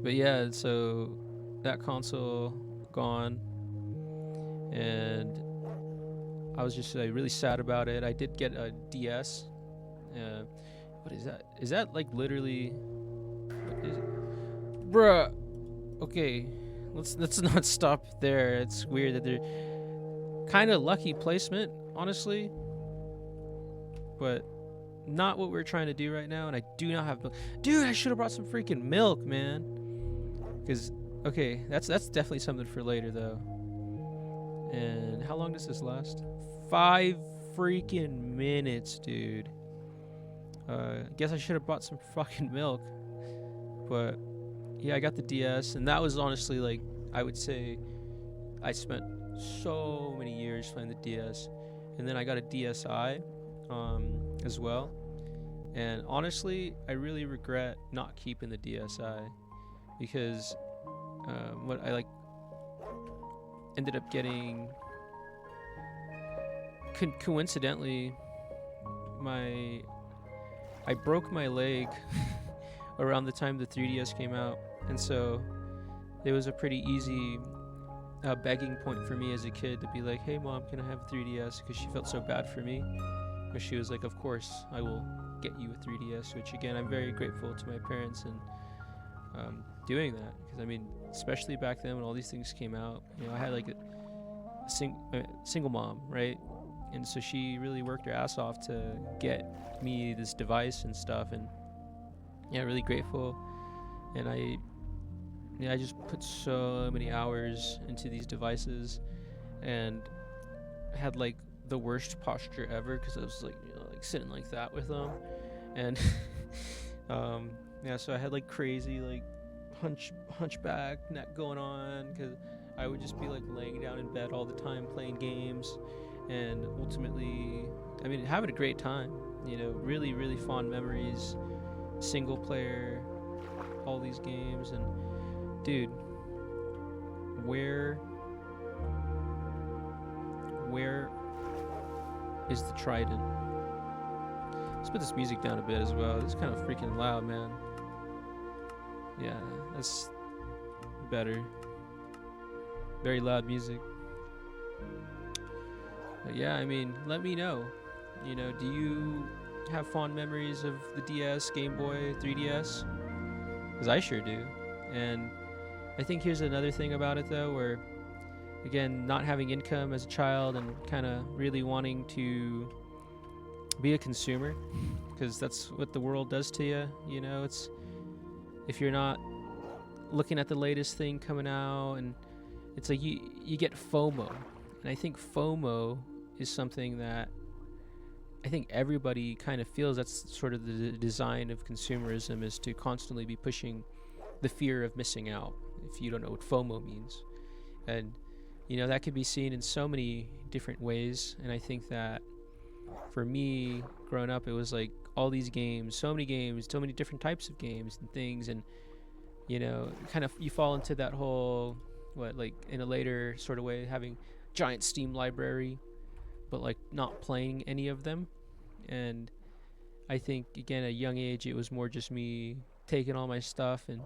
But yeah, so that console gone. and I was just really sad about it. I did get a DS. What is that? Is that like literally? What is it? Bruh. Okay, let's not stop there. It's weird that they're kind of lucky placement, honestly, but not what we're trying to do right now. And I do not have milk. Dude, I should have brought some freaking milk, man. Because okay, that's definitely something for later though. And how long does this last? 5 freaking minutes, dude. I guess I should have bought some fucking milk. But yeah, I got the DS, and that was honestly like, I would say I spent so many years playing the DS, and then I got a DSi as well. And honestly, I really regret not keeping the DSi because what I like ended up getting coincidentally, I broke my leg around the time the 3DS came out, and so it was a pretty easy begging point for me as a kid to be like, "Hey, mom, can I have a 3DS?" Because she felt so bad for me. But she was like, "Of course, I will get you a 3DS." Which again, I'm very grateful to my parents and doing that, because I mean, especially back then when all these things came out, you know, I had like a single mom, right? And so she really worked her ass off to get me this device and stuff, and yeah, really grateful. And I just put so many hours into these devices, and I had like the worst posture ever because I was like, you know, like sitting like that with them, and yeah, so I had like crazy like hunchback neck going on because I would just be like laying down in bed all the time playing games, and ultimately, I mean, having a great time, you know, really really fond memories, single player, all these games. And dude, where is the trident? Let's put this music down a bit as well. This is kind of freaking loud, man. Yeah, that's better. Very loud music. But yeah, I mean, let me know. You know, do you have fond memories of the DS, Game Boy, 3DS? Because I sure do. And I think here's another thing about it though, where again, not having income as a child and kind of really wanting to be a consumer, because that's what the world does to you. You know, it's if you're not looking at the latest thing coming out, and it's like you get FOMO. And I think FOMO is something that I think everybody kind of feels. That's sort of the design of consumerism, is to constantly be pushing the fear of missing out, if you don't know what FOMO means. And you know, that could be seen in so many different ways. And I think that for me growing up, it was like all these games, so many different types of games and things. And you know, kind of you fall into that whole, what, like in a later sort of way, having giant Steam library but like not playing any of them. And I think again at a young age, it was more just me taking all my stuff and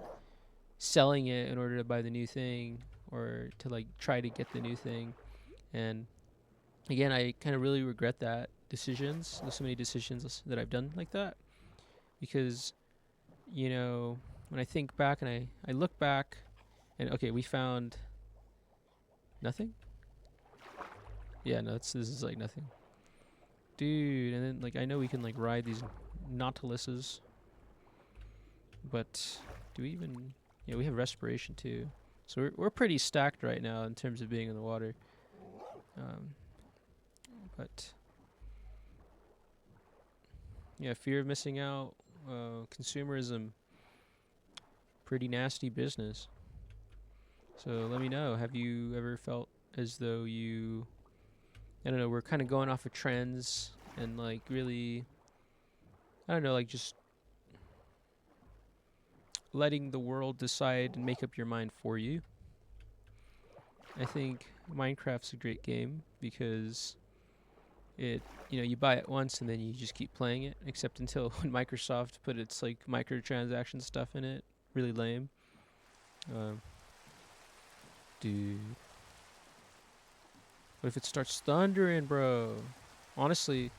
selling it in order to buy the new thing, or to like try to get the new thing. And again, I kind of really regret that decisions. There's so many decisions that I've done like that, because you know, when I think back and I look back, and okay, we found nothing. Yeah, no, this is like nothing, dude. And then like I know we can like ride these nautiluses, but do we even? Yeah, we have respiration too, so we're pretty stacked right now in terms of being in the water. But yeah, fear of missing out, consumerism, pretty nasty business. So let me know. Have you ever felt as though you, I don't know, we're kind of going off of trends and like really, I don't know, like just letting the world decide and make up your mind for you? I think Minecraft's a great game because it, you know, you buy it once and then you just keep playing it, except until when Microsoft put its like microtransaction stuff in it. Really lame. Dude. What if it starts thundering, bro? Honestly,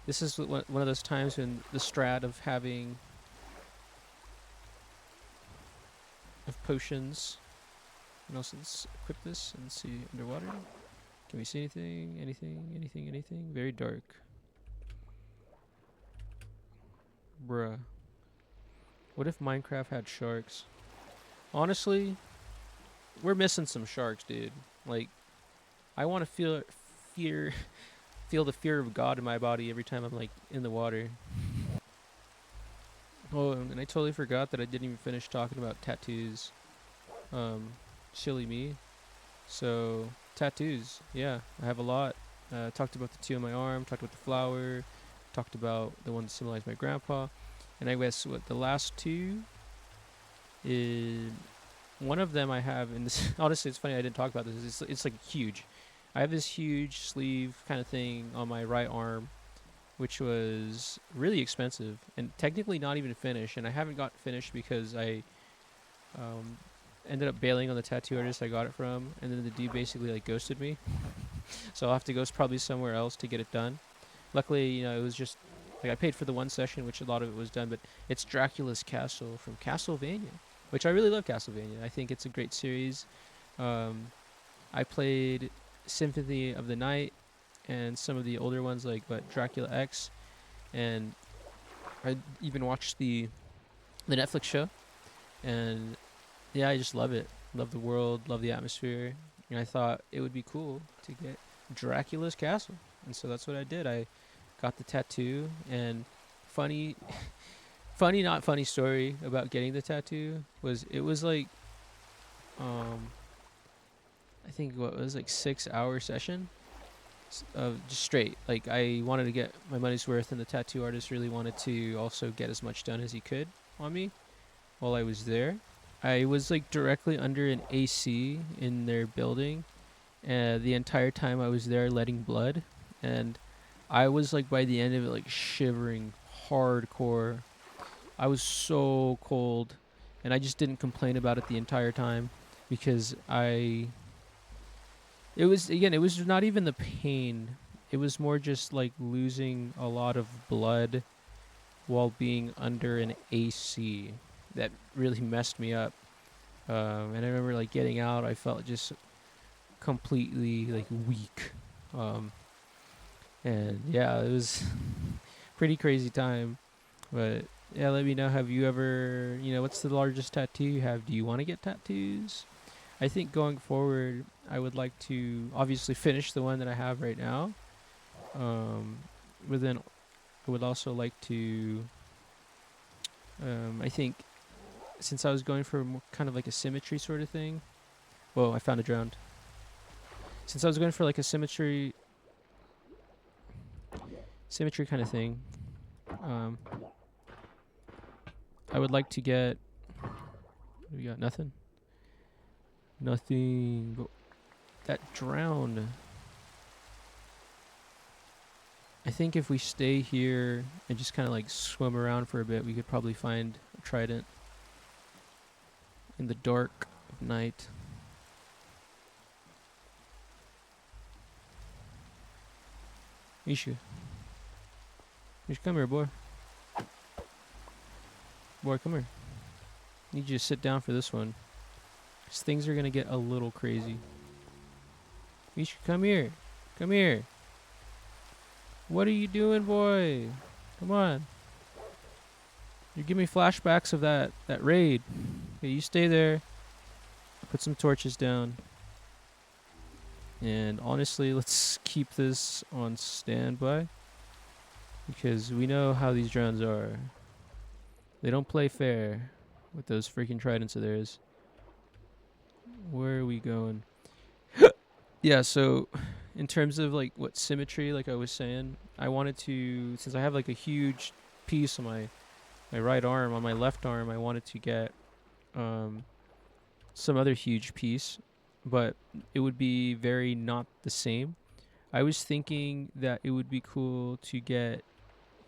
this is one of those times when the strat of having of potions. And also, let's equip this and see underwater. Can we see anything? Anything? Very dark. Bruh. What if Minecraft had sharks? Honestly, we're missing some sharks, dude. Like, I want to fear, feel the fear of God in my body every time I'm like in the water. Oh, and I totally forgot that I didn't even finish talking about tattoos. Silly me. So, tattoos. Yeah, I have a lot. Talked about the two on my arm, talked about the flower, talked about the one that symbolized my grandpa. And I guess what the last two is, one of them I have in this. Honestly, it's funny I didn't talk about this. It's like huge. I have this huge sleeve kind of thing on my right arm, which was really expensive and technically not even finished. And I haven't got finished because I ended up bailing on the tattoo artist I got it from, and then the dude basically like ghosted me. So I'll have to go probably somewhere else to get it done. Luckily, you know, it was just like I paid for the one session, which a lot of it was done, but it's Dracula's Castle from Castlevania, which I really love Castlevania. I think it's a great series. I played Symphony of the Night and some of the older ones like Dracula X, and I even watched the Netflix show, and yeah, I just love it. Love the world, love the atmosphere, and I thought it would be cool to get Dracula's Castle, and so that's what I did. I got the tattoo, and funny, funny not funny story about getting the tattoo was it was like, I think what it was like 6 hour session of just straight. Like I wanted to get my money's worth, and the tattoo artist really wanted to also get as much done as he could on me while I was there. I was like directly under an AC in their building, the entire time I was there, letting blood, and I was like by the end of it like shivering hardcore. I was so cold, and I just didn't complain about it the entire time because it was not even the pain. It was more just like losing a lot of blood while being under an AC that really messed me up. And I remember like getting out, I felt just completely like weak. And yeah, it was pretty crazy time. But yeah, let me know. Have you ever, what's the largest tattoo you have? Do you want to get tattoos? I think going forward, I would like to obviously finish the one that I have right now. But then I would also like to, I think, since I was going for more kind of like a symmetry sort of thing. Whoa, I found a drowned. Since I was going for like a symmetry kind of thing, I would like to get. We got nothing. Nothing. But that drowned. I think if we stay here and just kind of like swim around for a bit, we could probably find a trident in the dark of night. Isha, come here, boy. Boy, come here. Need you to sit down for this one, 'cause things are gonna get a little crazy. Isha, come here. Come here. What are you doing, boy? Come on. You give me flashbacks of that raid. Okay, you stay there. Put some torches down. And honestly, let's keep this on standby, because we know how these drones are. They don't play fair with those freaking tridents of theirs. Where are we going? Yeah, so in terms of like what symmetry, like I was saying, I wanted to, since I have like a huge piece on my right arm, on my left arm, I wanted to get some other huge piece, but it would be very not the same. I was thinking that it would be cool to get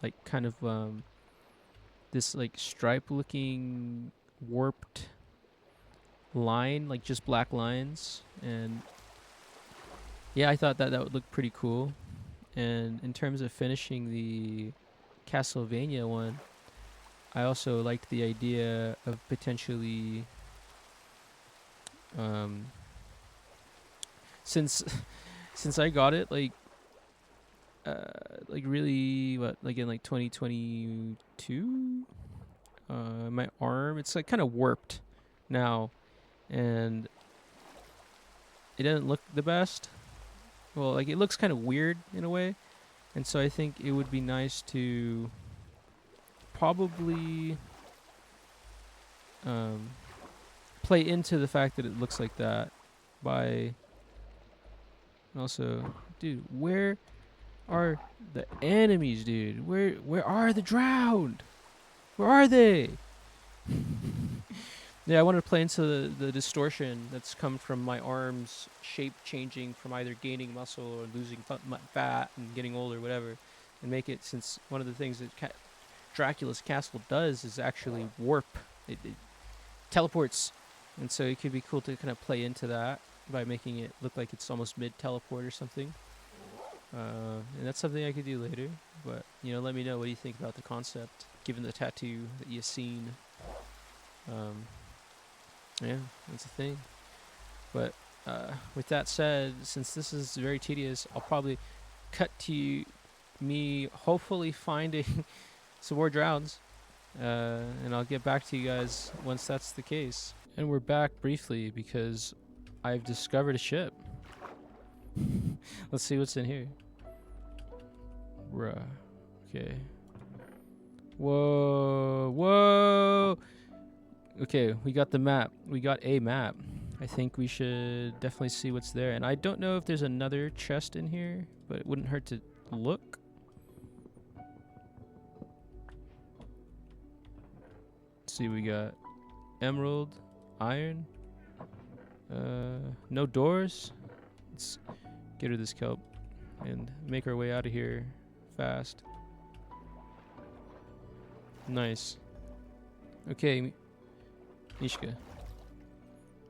like kind of this like stripe looking warped line, like just black lines, and Yeah, I thought that that would look pretty cool. And in terms of finishing the Castlevania one, I also liked the idea of potentially, um, since since I got it like really what like in like 2022, my arm it's like kind of warped now, and it doesn't look the best. Well, like it looks kind of weird in a way, and so I think it would be nice to probably um, play into the fact that it looks like that by also, dude, where are the enemies, dude? Where are the drowned? Where are they? Yeah, I wanted to play into the distortion that's come from my arms shape changing from either gaining muscle or losing fat and getting older, whatever, and make it, since one of the things that Dracula's castle does is actually warp. It teleports, and so it could be cool to kind of play into that by making it look like it's almost mid teleport or something. And that's something I could do later. But let me know, what do you think about the concept, given the tattoo that you've seen. Um, yeah, that's a thing. But with that said, since this is very tedious, I'll probably cut to me hopefully finding some more drowns. And I'll get back to you guys once that's the case. And we're back briefly because I've discovered a ship. Let's see what's in here. Bruh. Okay. Whoa. Whoa. Okay, we got the map. We got a map. I think we should definitely see what's there. And I don't know if there's another chest in here, but it wouldn't hurt to look. Let's see, we got emerald, iron, no doors. Let's get rid of this kelp and make our way out of here fast. Nice. Okay, Mishka.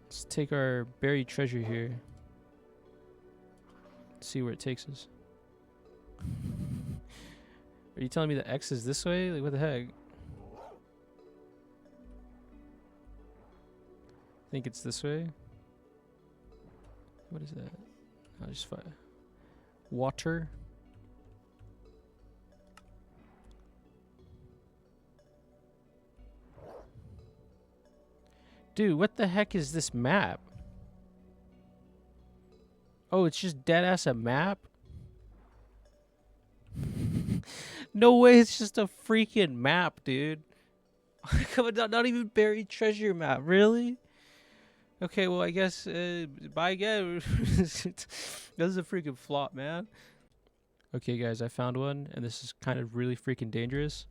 Let's take our buried treasure here. See where it takes us. Are you telling me the X is this way? Like, what the heck? I think it's this way. What is that? I'll just find water. Dude, what the heck is this map? Oh, it's just dead ass a map? No way, it's just a freaking map, dude. Come on, not even buried treasure map, really? Okay, well, I guess, bye again. This is a freaking flop, man. Okay, guys, I found one, and this is kind of really freaking dangerous.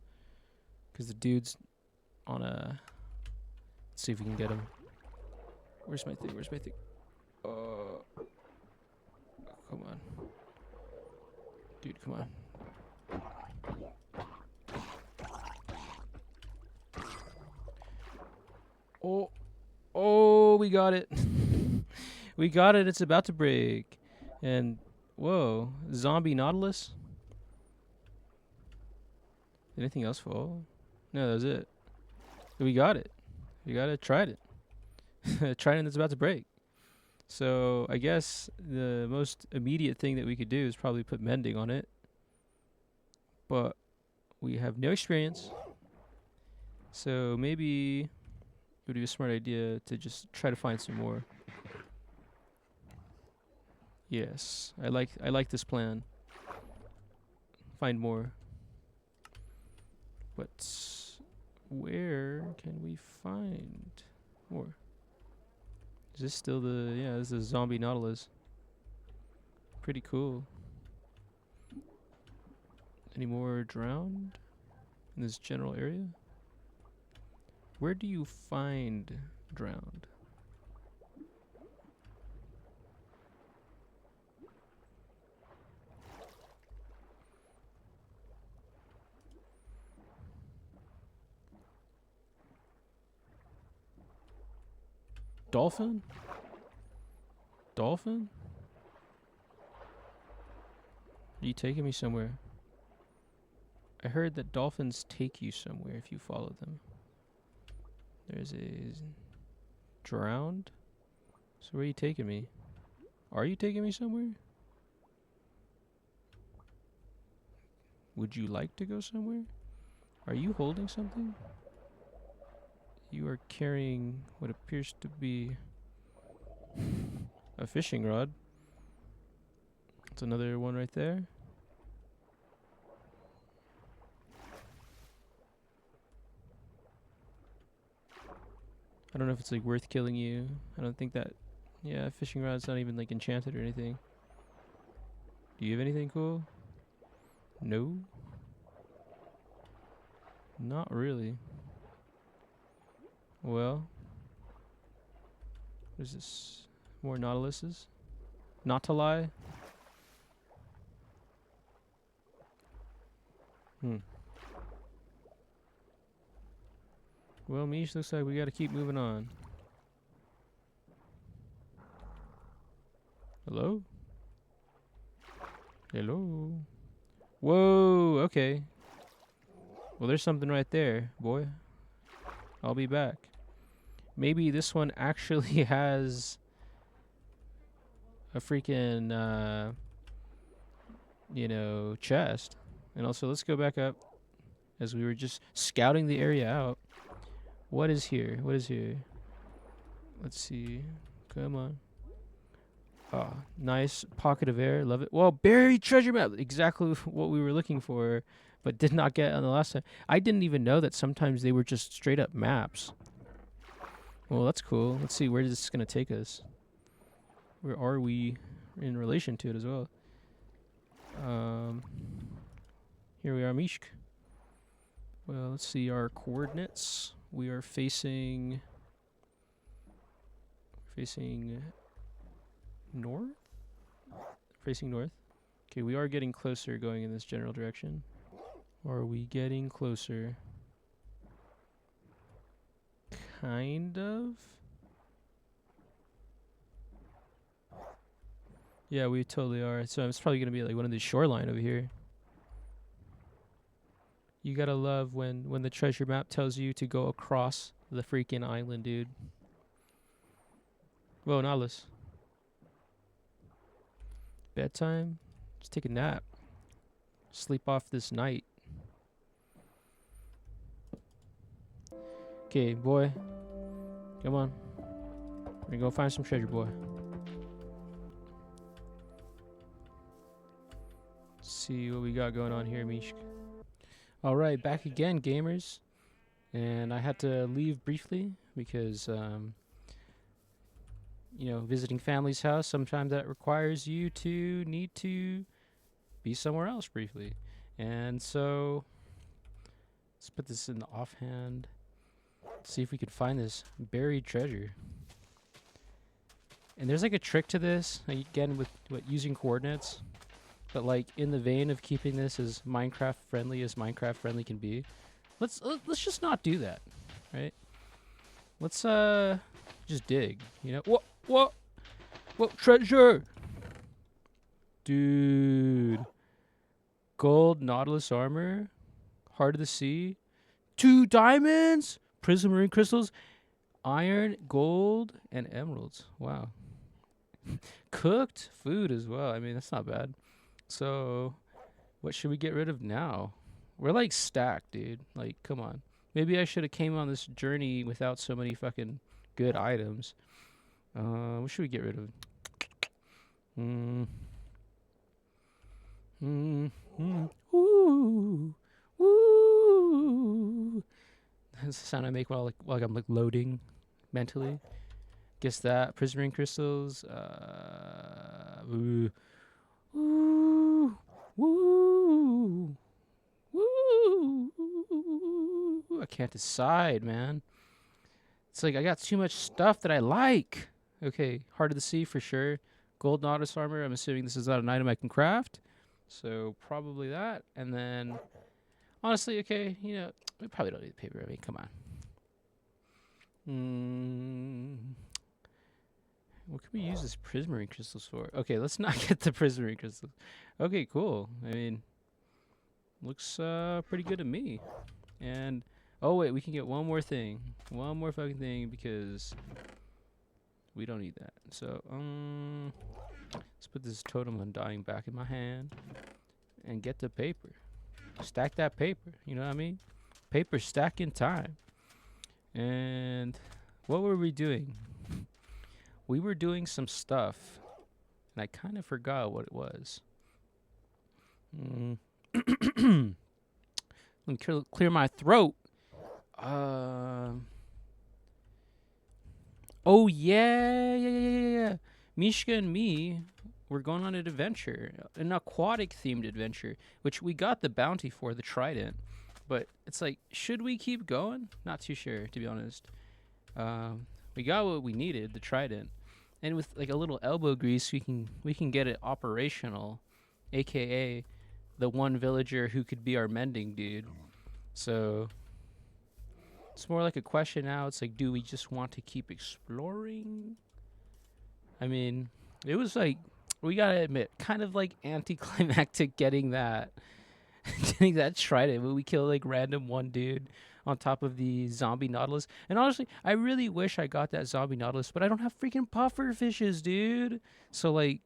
Because the dude's on a... Let's see if we can get him. Where's my thing? Where's my thing? Come on. Dude, come on. Oh, we got it. We got it. It's about to break. And, whoa, zombie Nautilus? Anything else fall? No, that was it. We got it. We got it. Tried it. Trident that's about to break. So, I guess the most immediate thing that we could do is probably put mending on it. But we have no experience. So, maybe it would be a smart idea to just try to find some more. Yes, I like this plan. Find more. But where can we find more? Is this still the... Yeah, this is zombie Nautilus. Pretty cool. Any more drowned in this general area? Where do you find drowned? Dolphin? Dolphin? Are you taking me somewhere? I heard that dolphins take you somewhere if you follow them. There's a drowned. So where are you taking me? Are you taking me somewhere? Would you like to go somewhere? Are you holding something? You are carrying what appears to be a fishing rod. That's another one right there. I don't know if it's like worth killing you. I don't think that. Yeah, fishing rod's not even like enchanted or anything. Do you have anything cool? No. Not really. Well. What is this? More Nautiluses? Not to lie. Well, Mish, looks like we gotta keep moving on. Hello? Hello? Whoa, okay. Well, there's something right there, boy. I'll be back. Maybe this one actually has a freaking, chest. And also, let's go back up as we were just scouting the area out. What is here? What is here? Let's see. Come on. Oh, nice pocket of air. Love it. Whoa, buried treasure map. Exactly what we were looking for, but did not get on the last time. I didn't even know that sometimes they were just straight up maps. Well, that's cool. Let's see where this is going to take us. Where are we in relation to it as well? Here we are, Mishk. Well, let's see our coordinates. We are facing north? Facing north. Okay, we are getting closer going in this general direction. Are we getting closer? Kind of. Yeah, we totally are. So it's probably going to be like one of the shoreline over here. You gotta love when the treasure map tells you to go across the freaking island, dude. Whoa, Nautilus. Bedtime? Just take a nap. Sleep off this night. Okay, boy. Come on. We're gonna go find some treasure, boy. Let's see what we got going on here, Mishk. Alright, back again, gamers. And I had to leave briefly because, visiting family's house, sometimes that requires you to need to be somewhere else briefly. And so, let's put this in the offhand. See if we could find this buried treasure. And there's like a trick to this, again, with using coordinates. But like in the vein of keeping this as Minecraft friendly can be, let's just not do that, right? Let's just dig, What treasure? Dude. Gold Nautilus armor, Heart of the Sea, 2 diamonds, prismarine crystals, iron, gold, and emeralds. Wow. Cooked food as well. I mean, that's not bad. So, what should we get rid of now? We're like stacked, dude. Like, come on. Maybe I should have came on this journey without so many fucking good items. What should we get rid of? Ooh. Woo. That's the sound I make while I'm like loading mentally. Guess that. Prismarine crystals. Ooh. Woo, woo, woo. I can't decide, man. It's like I got too much stuff that I like. Okay, Heart of the Sea for sure. Gold Nautilus armor. I'm assuming this is not an item I can craft, so probably that. And then, honestly, okay, we probably don't need the paper. I mean, come on. What can we use this prismarine crystals for? Okay, let's not get the prismarine crystals. Okay, cool. I mean, looks pretty good to me. And oh wait, we can get one more thing, one more fucking thing because we don't need that. So let's put this totem undying back in my hand and get the paper. Stack that paper. You know what I mean? Paper stacking time. And what were we doing? We were doing some stuff, and I kind of forgot what it was. Let me clear my throat. Oh yeah. Mishka and me, we're going on an adventure, an aquatic themed adventure, which we got the bounty for, the trident. But it's like, should we keep going? Not too sure, to be honest. We got what we needed, the trident, and with like a little elbow grease, we can get it operational, aka the one villager who could be our mending dude. So it's more like a question now. It's like, do we just want to keep exploring? I mean, it was like, we gotta admit, kind of like anticlimactic getting that trident. When we kill like random one dude on top of the zombie nautilus. And honestly, I really wish I got that zombie nautilus, but I don't have freaking puffer fishes, dude. So like,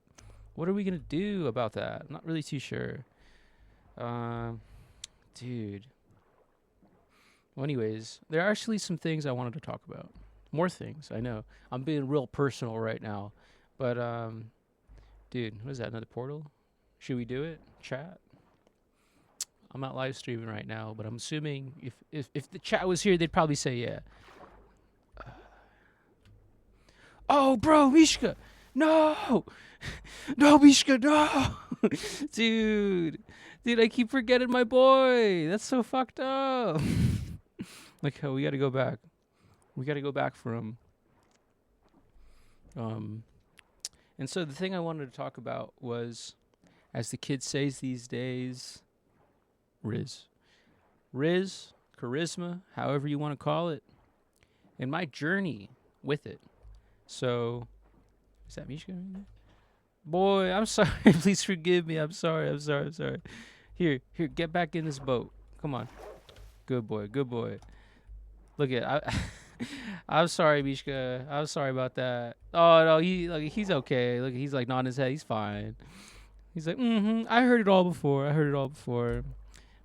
what are we gonna do about that? I'm not really too sure. Dude. Well, anyways, there are actually some things I wanted to talk about. More things, I know. I'm being real personal right now. But, dude, what is that, another portal? Should we do it? Chat? I'm not live streaming right now, but I'm assuming if the chat was here, they'd probably say yeah. Oh, bro, Mishka! No! No, Mishka, no! Dude, I keep forgetting my boy. That's so fucked up. Like, we gotta go back. We gotta go back for him. And so the thing I wanted to talk about was, as the kid says these days, Riz, charisma, however you want to call it, and my journey with it. So, is that Mishka right there? Boy, I'm sorry. Please forgive me. I'm sorry. Here, get back in this boat. Come on. Good boy. Look at I'm sorry, Mishka. I'm sorry about that. Oh no, he's okay. Look, he's like nodding his head. He's fine. He's like, I heard it all before.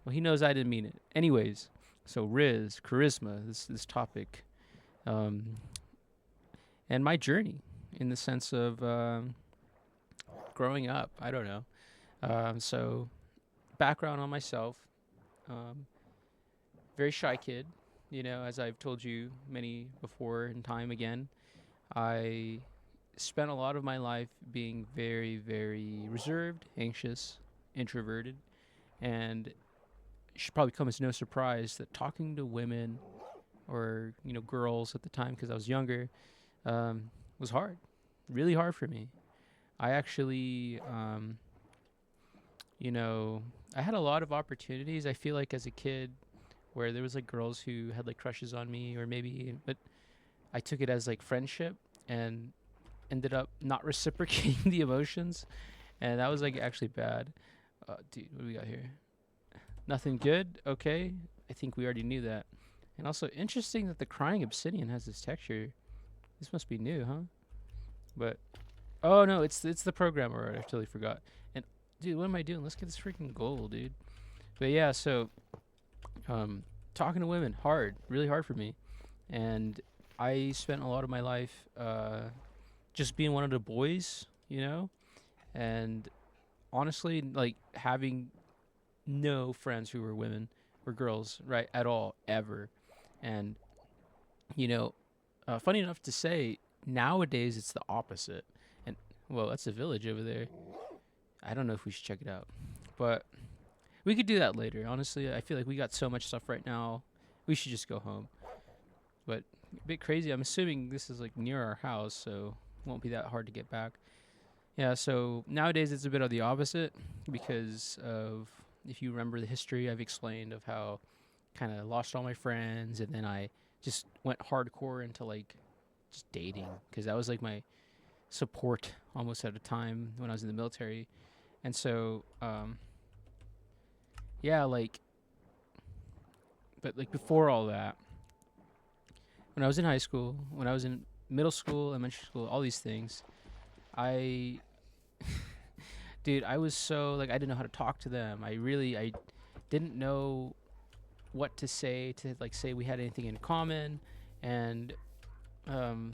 Well, he knows I didn't mean it. Anyways, so Riz, charisma, this topic, and my journey in the sense of growing up. I don't know. So background on myself. Very shy kid. You know, as I've told you many before and time again, I spent a lot of my life being very, very reserved, anxious, introverted, and it should probably come as no surprise that talking to women or, you know, girls at the time, because I was younger, was hard, really hard for me. I actually, you know, I had a lot of opportunities, I feel like, as a kid, where there was like girls who had like crushes on me, or maybe, but I took it as like friendship and ended up not reciprocating the emotions, and that was like actually bad. Dude, what do we got here? Nothing good. Okay, I think we already knew that. And also interesting that the crying obsidian has this texture. This must be new, huh? But oh no, it's the programmer. I totally forgot. And dude, what am I doing? Let's get this freaking gold, dude. But yeah, so talking to women, really hard for me. And I spent a lot of my life just being one of the boys, you know? And honestly, like, having no friends who were women or girls, right, at all, ever. And, you know, funny enough to say, nowadays it's the opposite. And, well, that's a village over there. I don't know if we should check it out. But we could do that later. Honestly, I feel like we got so much stuff right now. We should just go home. But a bit crazy. I'm assuming this is like near our house, so it won't be that hard to get back. Yeah, so nowadays it's a bit of the opposite because of, if you remember the history I've explained of how kind of lost all my friends, and then I just went hardcore into like just dating, because that was like my support almost at a time when I was in the military. And so, yeah, like, but like before all that, when I was in high school, when I was in middle school, elementary school, all these things, I, dude, I was so like I didn't know how to talk to them. I didn't know what to say to like say we had anything in common, and um,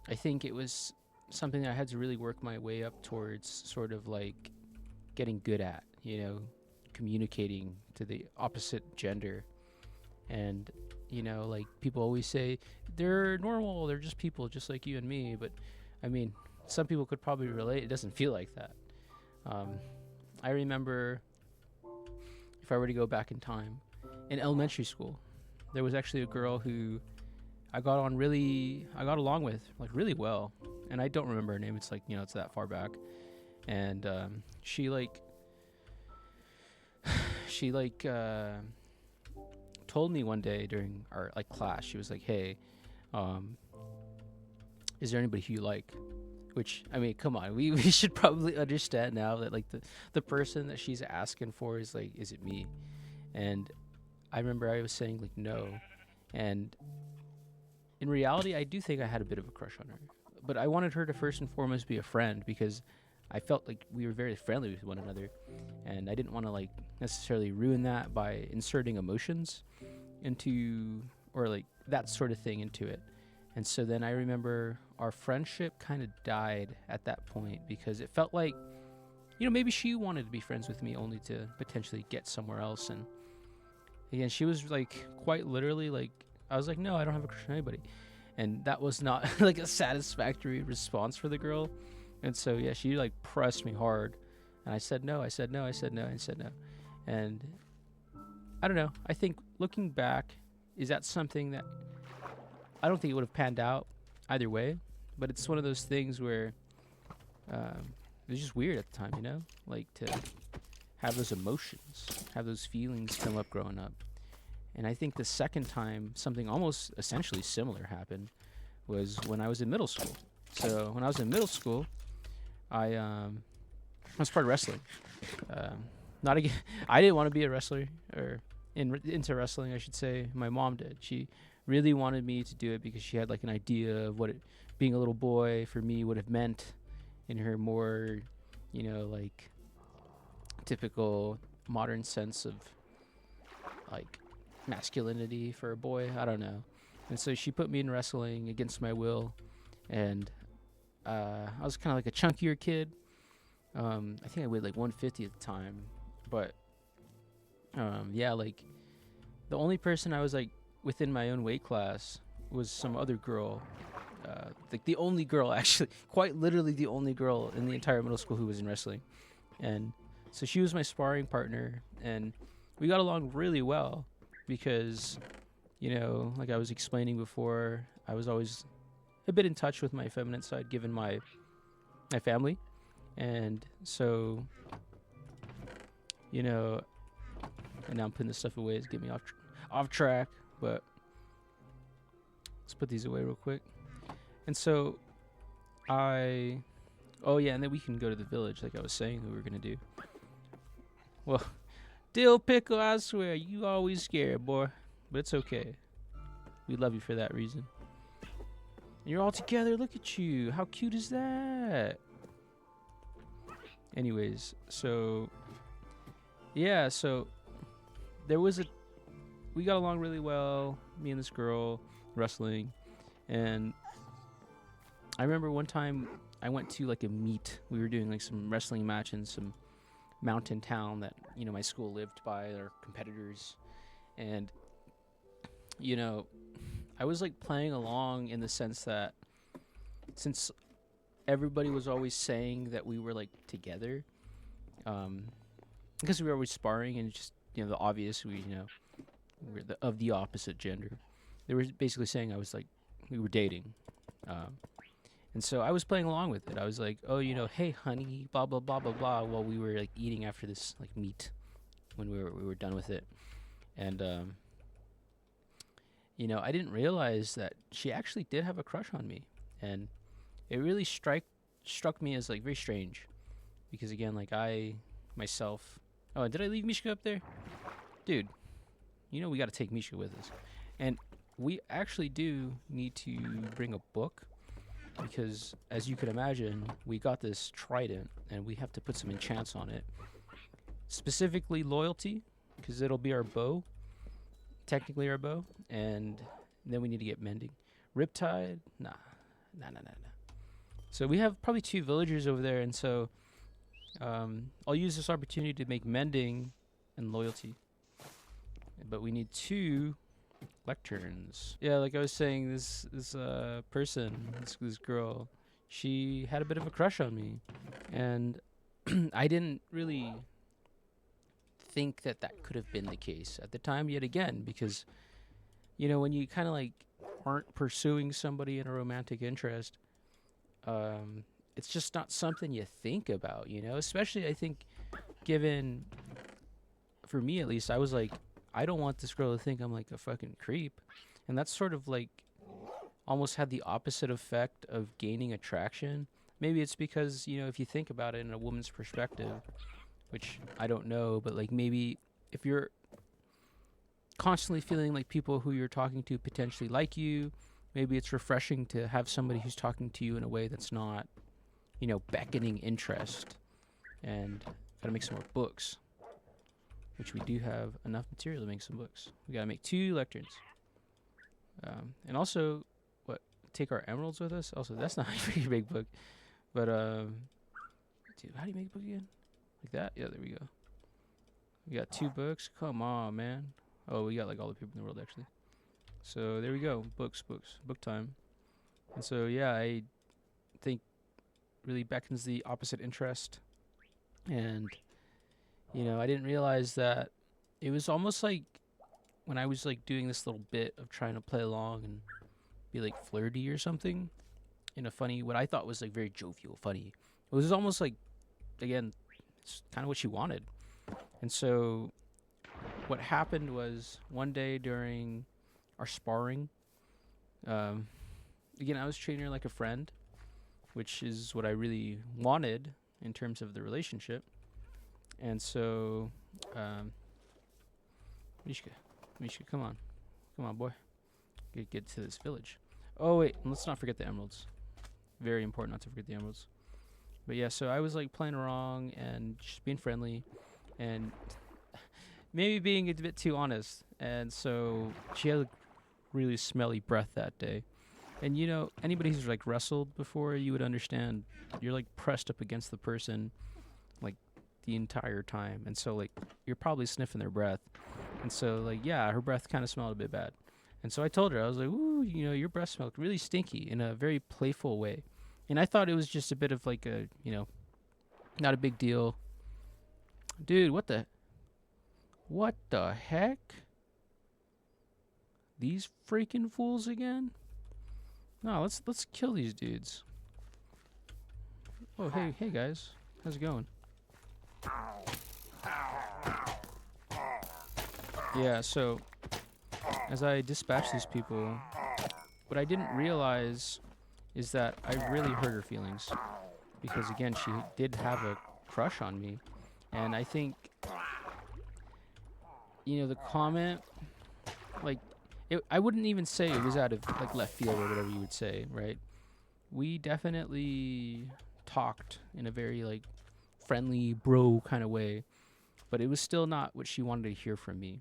I think it was something that I had to really work my way up towards, sort of like getting good at, communicating to the opposite gender. And, like people always say, they're normal, they're just people just like you and me. But I mean, some people could probably relate. It doesn't feel like that. I remember, if I were to go back in time, in elementary school, there was actually a girl who I got along with like really well, and I don't remember her name. It's like it's that far back, and she told me one day during our like class. She was like, "Hey, is there anybody who you like?" Which, I mean, come on, we should probably understand now that like the person that she's asking for is like, is it me? And I remember I was saying like no, and in reality, I do think I had a bit of a crush on her, but I wanted her to first and foremost be a friend, because I felt like we were very friendly with one another, and I didn't want to like necessarily ruin that by inserting emotions into, or like that sort of thing into it. And so then I remember our friendship kind of died at that point, because it felt like maybe she wanted to be friends with me only to potentially get somewhere else. And again, she was like quite literally like, I was like, no, I don't have a crush on anybody. And that was not like a satisfactory response for the girl. And so, yeah, she like pressed me hard. And I said no, I said no, I said no, I said no. And I don't know. I think looking back, is that something that I don't think it would have panned out either way. But it's one of those things where it was just weird at the time, like to have those emotions, have those feelings come up growing up. And I think the second time something almost essentially similar happened was when I was in middle school. So when I was in middle school, I was part of wrestling. Not again. I didn't want to be a wrestler, or into wrestling, I should say. My mom did. She really wanted me to do it because she had like an idea of what being a little boy for me would have meant in her more, like typical modern sense of like masculinity for a boy. I don't know. And so she put me in wrestling against my will, and I was kind of like a chunkier kid. I think I weighed like 150 at the time, but yeah, like the only person I was like within my own weight class was some other girl, like the only girl actually, quite literally the only girl in the entire middle school who was in wrestling. And so she was my sparring partner, and we got along really well because, like I was explaining before, I was always a bit in touch with my feminine side given my family. And so, and now I'm putting this stuff away to get me off track, but let's put these away real quick. And so oh yeah, and then we can go to the village like I was saying we were going to do. Well, Dill Pickle, I swear, you always scared, boy. But it's okay. We love you for that reason. And you're all together. Look at you. How cute is that? Anyways, so yeah, so we got along really well, me and this girl wrestling. And I remember one time I went to like a meet. We were doing like some wrestling match in some mountain town that my school lived by, our competitors. And I was like playing along in the sense that since everybody was always saying that we were like together, because we were always sparring, and just the obvious, we're of the opposite gender. They were basically saying I was like, we were dating, and so I was playing along with it. I was like, oh, hey honey, blah blah blah blah blah, while we were like eating after this like meat when we were done with it. And I didn't realize that she actually did have a crush on me. And it really struck me as like very strange because again, like I myself. Oh, did I leave Mishka up there, dude? You know we got to take Mishka with us, and we actually do need to bring a book because, as you can imagine, we got this trident and we have to put some enchants on it. Specifically, loyalty, because it'll be our bow, technically our bow, and then we need to get mending. Riptide, nah. So we have probably 2 villagers over there, and so I'll use this opportunity to make mending and loyalty. But we need 2 lecterns. Yeah, like I was saying, this person, this girl, she had a bit of a crush on me, and I didn't really think that that could have been the case at the time yet again, because you know when you kind of like aren't pursuing somebody in a romantic interest, it's just not something you think about, you know, especially I think given, for me at least, I was like, I don't want this girl to think I'm like a fucking creep, and that's sort of like almost had the opposite effect of gaining attraction. Maybe it's because, you know, if you think about it in a woman's perspective, which I don't know, but like maybe if you're constantly feeling like people who you're talking to potentially like you, maybe it's refreshing to have somebody who's talking to you in a way that's not, you know, beckoning interest. And gotta make some more books, which we do have enough material to make some books. We gotta make 2 lecterns. And also, what, take our emeralds with us? Also, that's not a very big book. But, dude, how do you make a book again? Like that? Yeah, there we go. We got 2 books. Come on, man. Oh, we got like all the people in the world, actually. So there we go. Books, book time. And so, yeah, I think really beckons the opposite interest. And, you know, I didn't realize that it was almost like when I was like doing this little bit of trying to play along and be like flirty or something in a funny, what I thought was like very jovial, funny. It was almost like, again, it's kind of what she wanted. And so what happened was one day during our sparring, again, I was treating her like a friend, which is what I really wanted in terms of the relationship. And so, Mishka, come on, boy, get to this village. Oh wait, and let's not forget the emeralds. Very important not to forget the emeralds. But yeah, so I was like playing along and just being friendly, and maybe being a bit too honest. And so she had a really smelly breath that day. And you know, anybody who's like wrestled before, you would understand. You're like pressed up against the person, like the entire time, and so like you're probably sniffing their breath. And so like yeah, her breath kind of smelled a bit bad. And so I told her, I was like, "Ooh, you know, your breath smelled really stinky," in a very playful way. And I thought it was just a bit of like a, you know, not a big deal. Dude, what the heck? These freaking fools again? No, let's kill these dudes. Oh, hey guys. How's it going? Yeah, so as I dispatch these people, what I didn't realize is that I really hurt her feelings, because again, she did have a crush on me. And I think, you know, the comment, like, I wouldn't even say it was out of like left field or whatever you would say, right? We definitely talked in a very like friendly bro kind of way, but it was still not what she wanted to hear from me.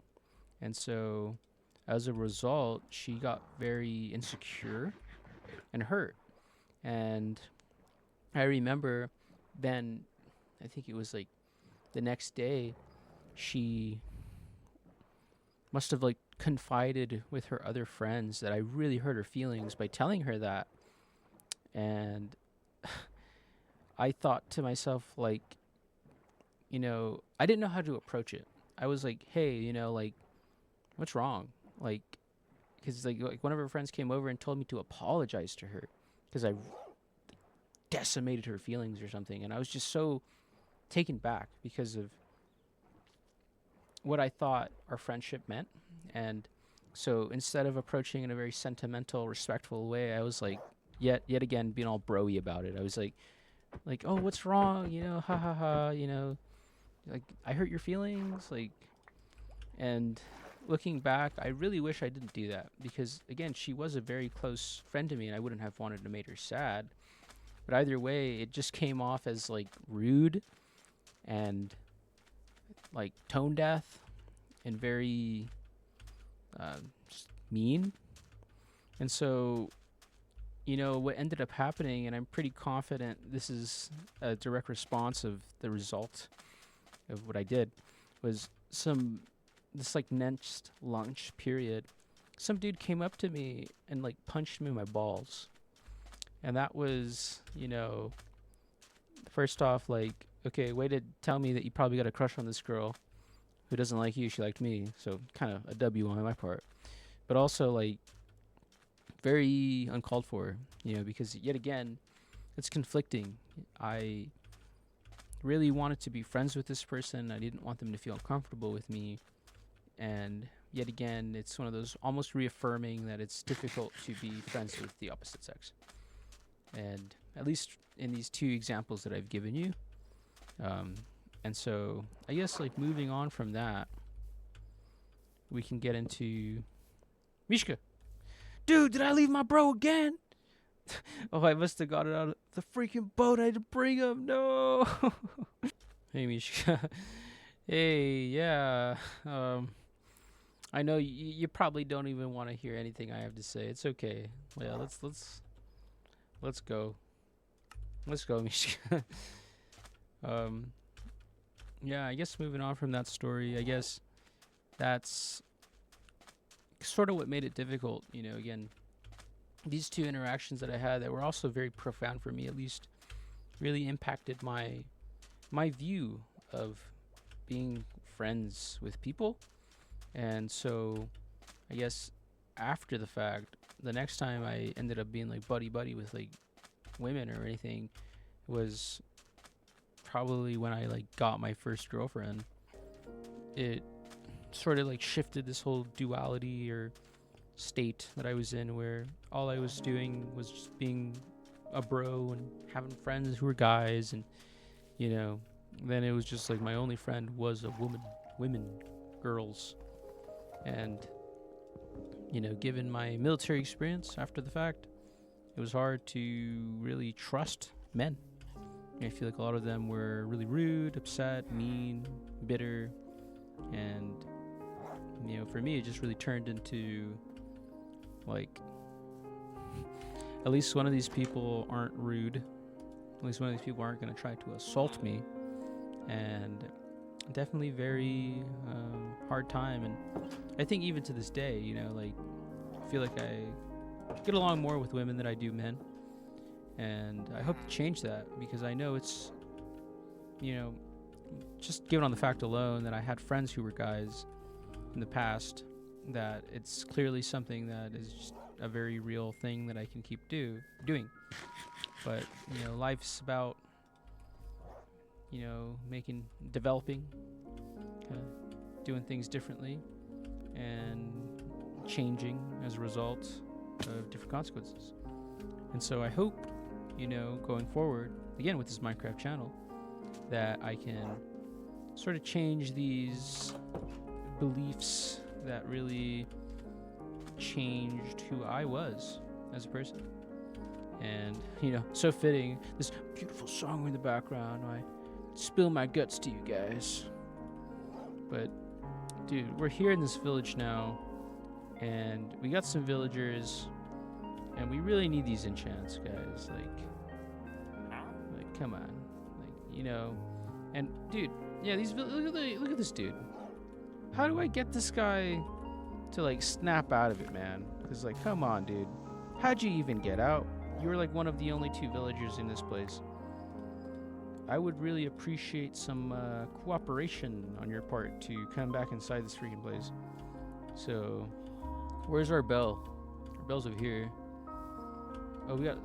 And so as a result, she got very insecure and hurt. And I remember then, I think it was like the next day, she must have like confided with her other friends that I really hurt her feelings by telling her that. And I thought to myself, like, you know, I didn't know how to approach it. I was like, hey, you know, like, what's wrong? Like, because like one of her friends came over and told me to apologize to her because I decimated her feelings or something. And I was just so taken back because of what I thought our friendship meant. And so instead of approaching in a very sentimental, respectful way, I was like yet again being all broy about it. I was like, oh, what's wrong? You know, ha ha ha. You know, like I hurt your feelings, like. And looking back, I really wish I didn't do that because again, she was a very close friend to me, and I wouldn't have wanted to make her sad. But either way, it just came off as like rude and like tone deaf and very just mean. And so, you know, what ended up happening, and I'm pretty confident this is a direct response of the result of what I did, was this like next lunch period, some dude came up to me and like punched me in my balls. And that was, you know, first off, like, okay, way to tell me that you probably got a crush on this girl who doesn't like you, she liked me. So kind of a W on my part. But also like very uncalled for, you know, because yet again, it's conflicting. I really wanted to be friends with this person. I didn't want them to feel uncomfortable with me. And yet again, it's one of those almost reaffirming that it's difficult to be friends with the opposite sex. And at least in these two examples that I've given you. And so I guess like moving on from that, we can get into Mishka. Dude, did I leave my bro again? Oh, I must have got it out of the freaking boat. I had to bring him. No. Hey, Mishka. Hey, yeah. I know you probably don't even want to hear anything I have to say. It's okay. Yeah, let's go. Let's go, Mishka. Yeah, I guess moving on from that story, I guess that's sort of what made it difficult. You know, again, these two interactions that I had that were also very profound for me, at least, really impacted my view of being friends with people. And so I guess after the fact, the next time I ended up being like buddy with like women or anything was probably when I like got my first girlfriend. It sort of like shifted this whole duality or state that I was in, where all I was doing was just being a bro and having friends who were guys, and you know, then it was just like my only friend was a women, girls. And you know, given my military experience after the fact, it was hard to really trust men. I feel like a lot of them were really rude, upset, mean, bitter, and you know, for me, it just really turned into like, at least one of these people aren't rude. At least one of these people aren't going to try to assault me. And definitely very hard time. And I think even to this day, you know, like, I feel like I get along more with women than I do men. And I hope to change that, because I know it's, you know, just given on the fact alone that I had friends who were guys in the past, that it's clearly something that is just a very real thing that I can keep doing. But, you know, life's about, you know, developing, doing things differently, and changing as a result of different consequences. And so I hope, you know, going forward, again with this Minecraft channel, that I can sort of change these beliefs that really changed who I was as a person. And, you know, so fitting, this beautiful song in the background, I spill my guts to you guys. But, dude, we're here in this village now, and we got some villagers, and we really need these enchants, guys. Like, come on. Like, you know, and, dude, yeah, look at this dude. How do I get this guy to, like, snap out of it, man? Because, like, come on, dude. How'd you even get out? You were, like, one of the only two villagers in this place. I would really appreciate some cooperation on your part to come back inside this freaking place. So, where's our bell? Our bell's over here. Oh, we got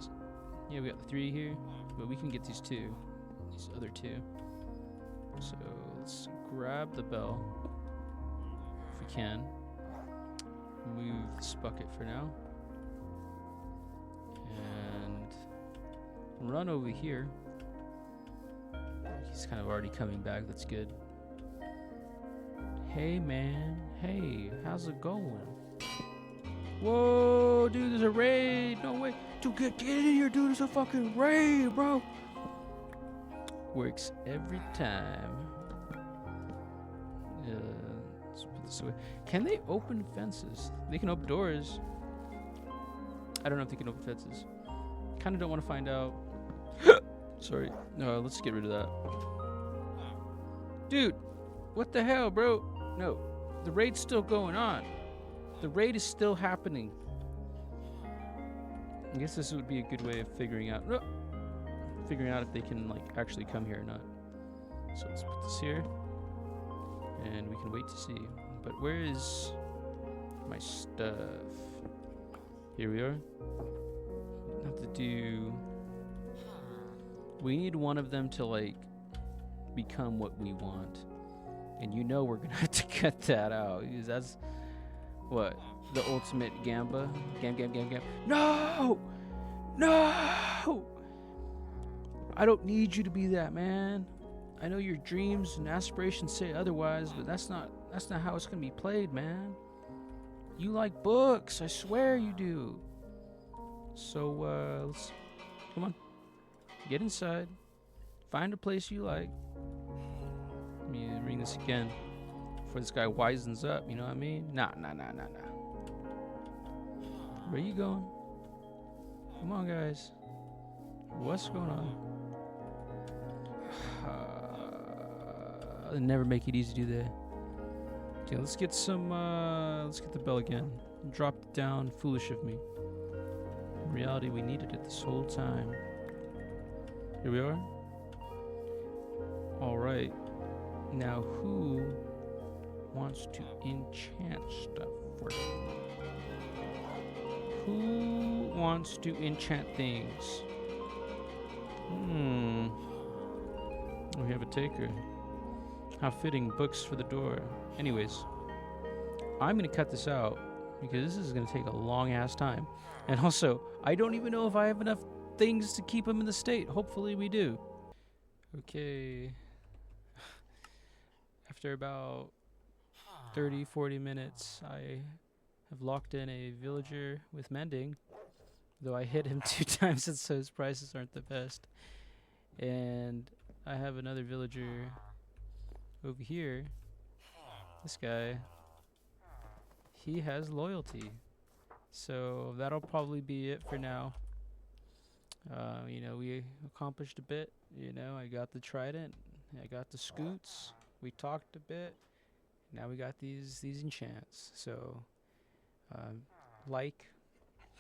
the 3 here, but we can get these other 2. So let's grab the bell if we can. Move this bucket for now, and run over here. He's kind of already coming back. That's good. Hey, man. Hey, how's it going? Whoa, dude, there's a raid. No way. Dude, get in here, dude. There's a fucking raid, bro. Works every time. Let's put this away. Can they open fences? They can open doors. I don't know if they can open fences. Kind of don't want to find out. Sorry. No, let's get rid of that. Dude, what the hell, bro? No, the raid's still going on. The raid is still happening. I guess this would be a good way of figuring out if they can like actually come here or not. So let's put this here, and we can wait to see. But where is my stuff? Here we are. Have to do. We need one of them to like become what we want, and you know we're gonna have to cut that out because that's what the ultimate gamba. Gam. No. I don't need you to be that, man. I know your dreams and aspirations say otherwise, but that's not how it's gonna be played, man. You like books, I swear you do. So let's come on. Get inside. Find a place you like. Let me ring this again before this guy wisens up, you know what I mean? Nah. Where you going? Come on, guys. What's going on? They never make it easy, do they? Okay, let's get the bell again. Dropped it down. Foolish of me. In reality, we needed it this whole time. Here we are. Alright. Now, who wants to enchant stuff for me? Who wants to enchant things? We have a taker. How fitting, books for the door. Anyways, I'm going to cut this out because this is going to take a long ass time. And also, I don't even know if I have enough things to keep him in the state. Hopefully we do. Okay. After about 30-40 minutes, I have locked in a villager with mending, though I hit him 2 times, and so his prices aren't the best. And I have another villager over here. This guy, he has loyalty, so that'll probably be it for now. We accomplished a bit. I got the trident, I got the scoots, we talked a bit. Now we got these enchants. So like,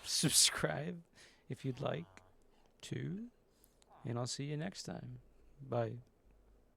subscribe if you'd like to, and I'll see you next time. Bye.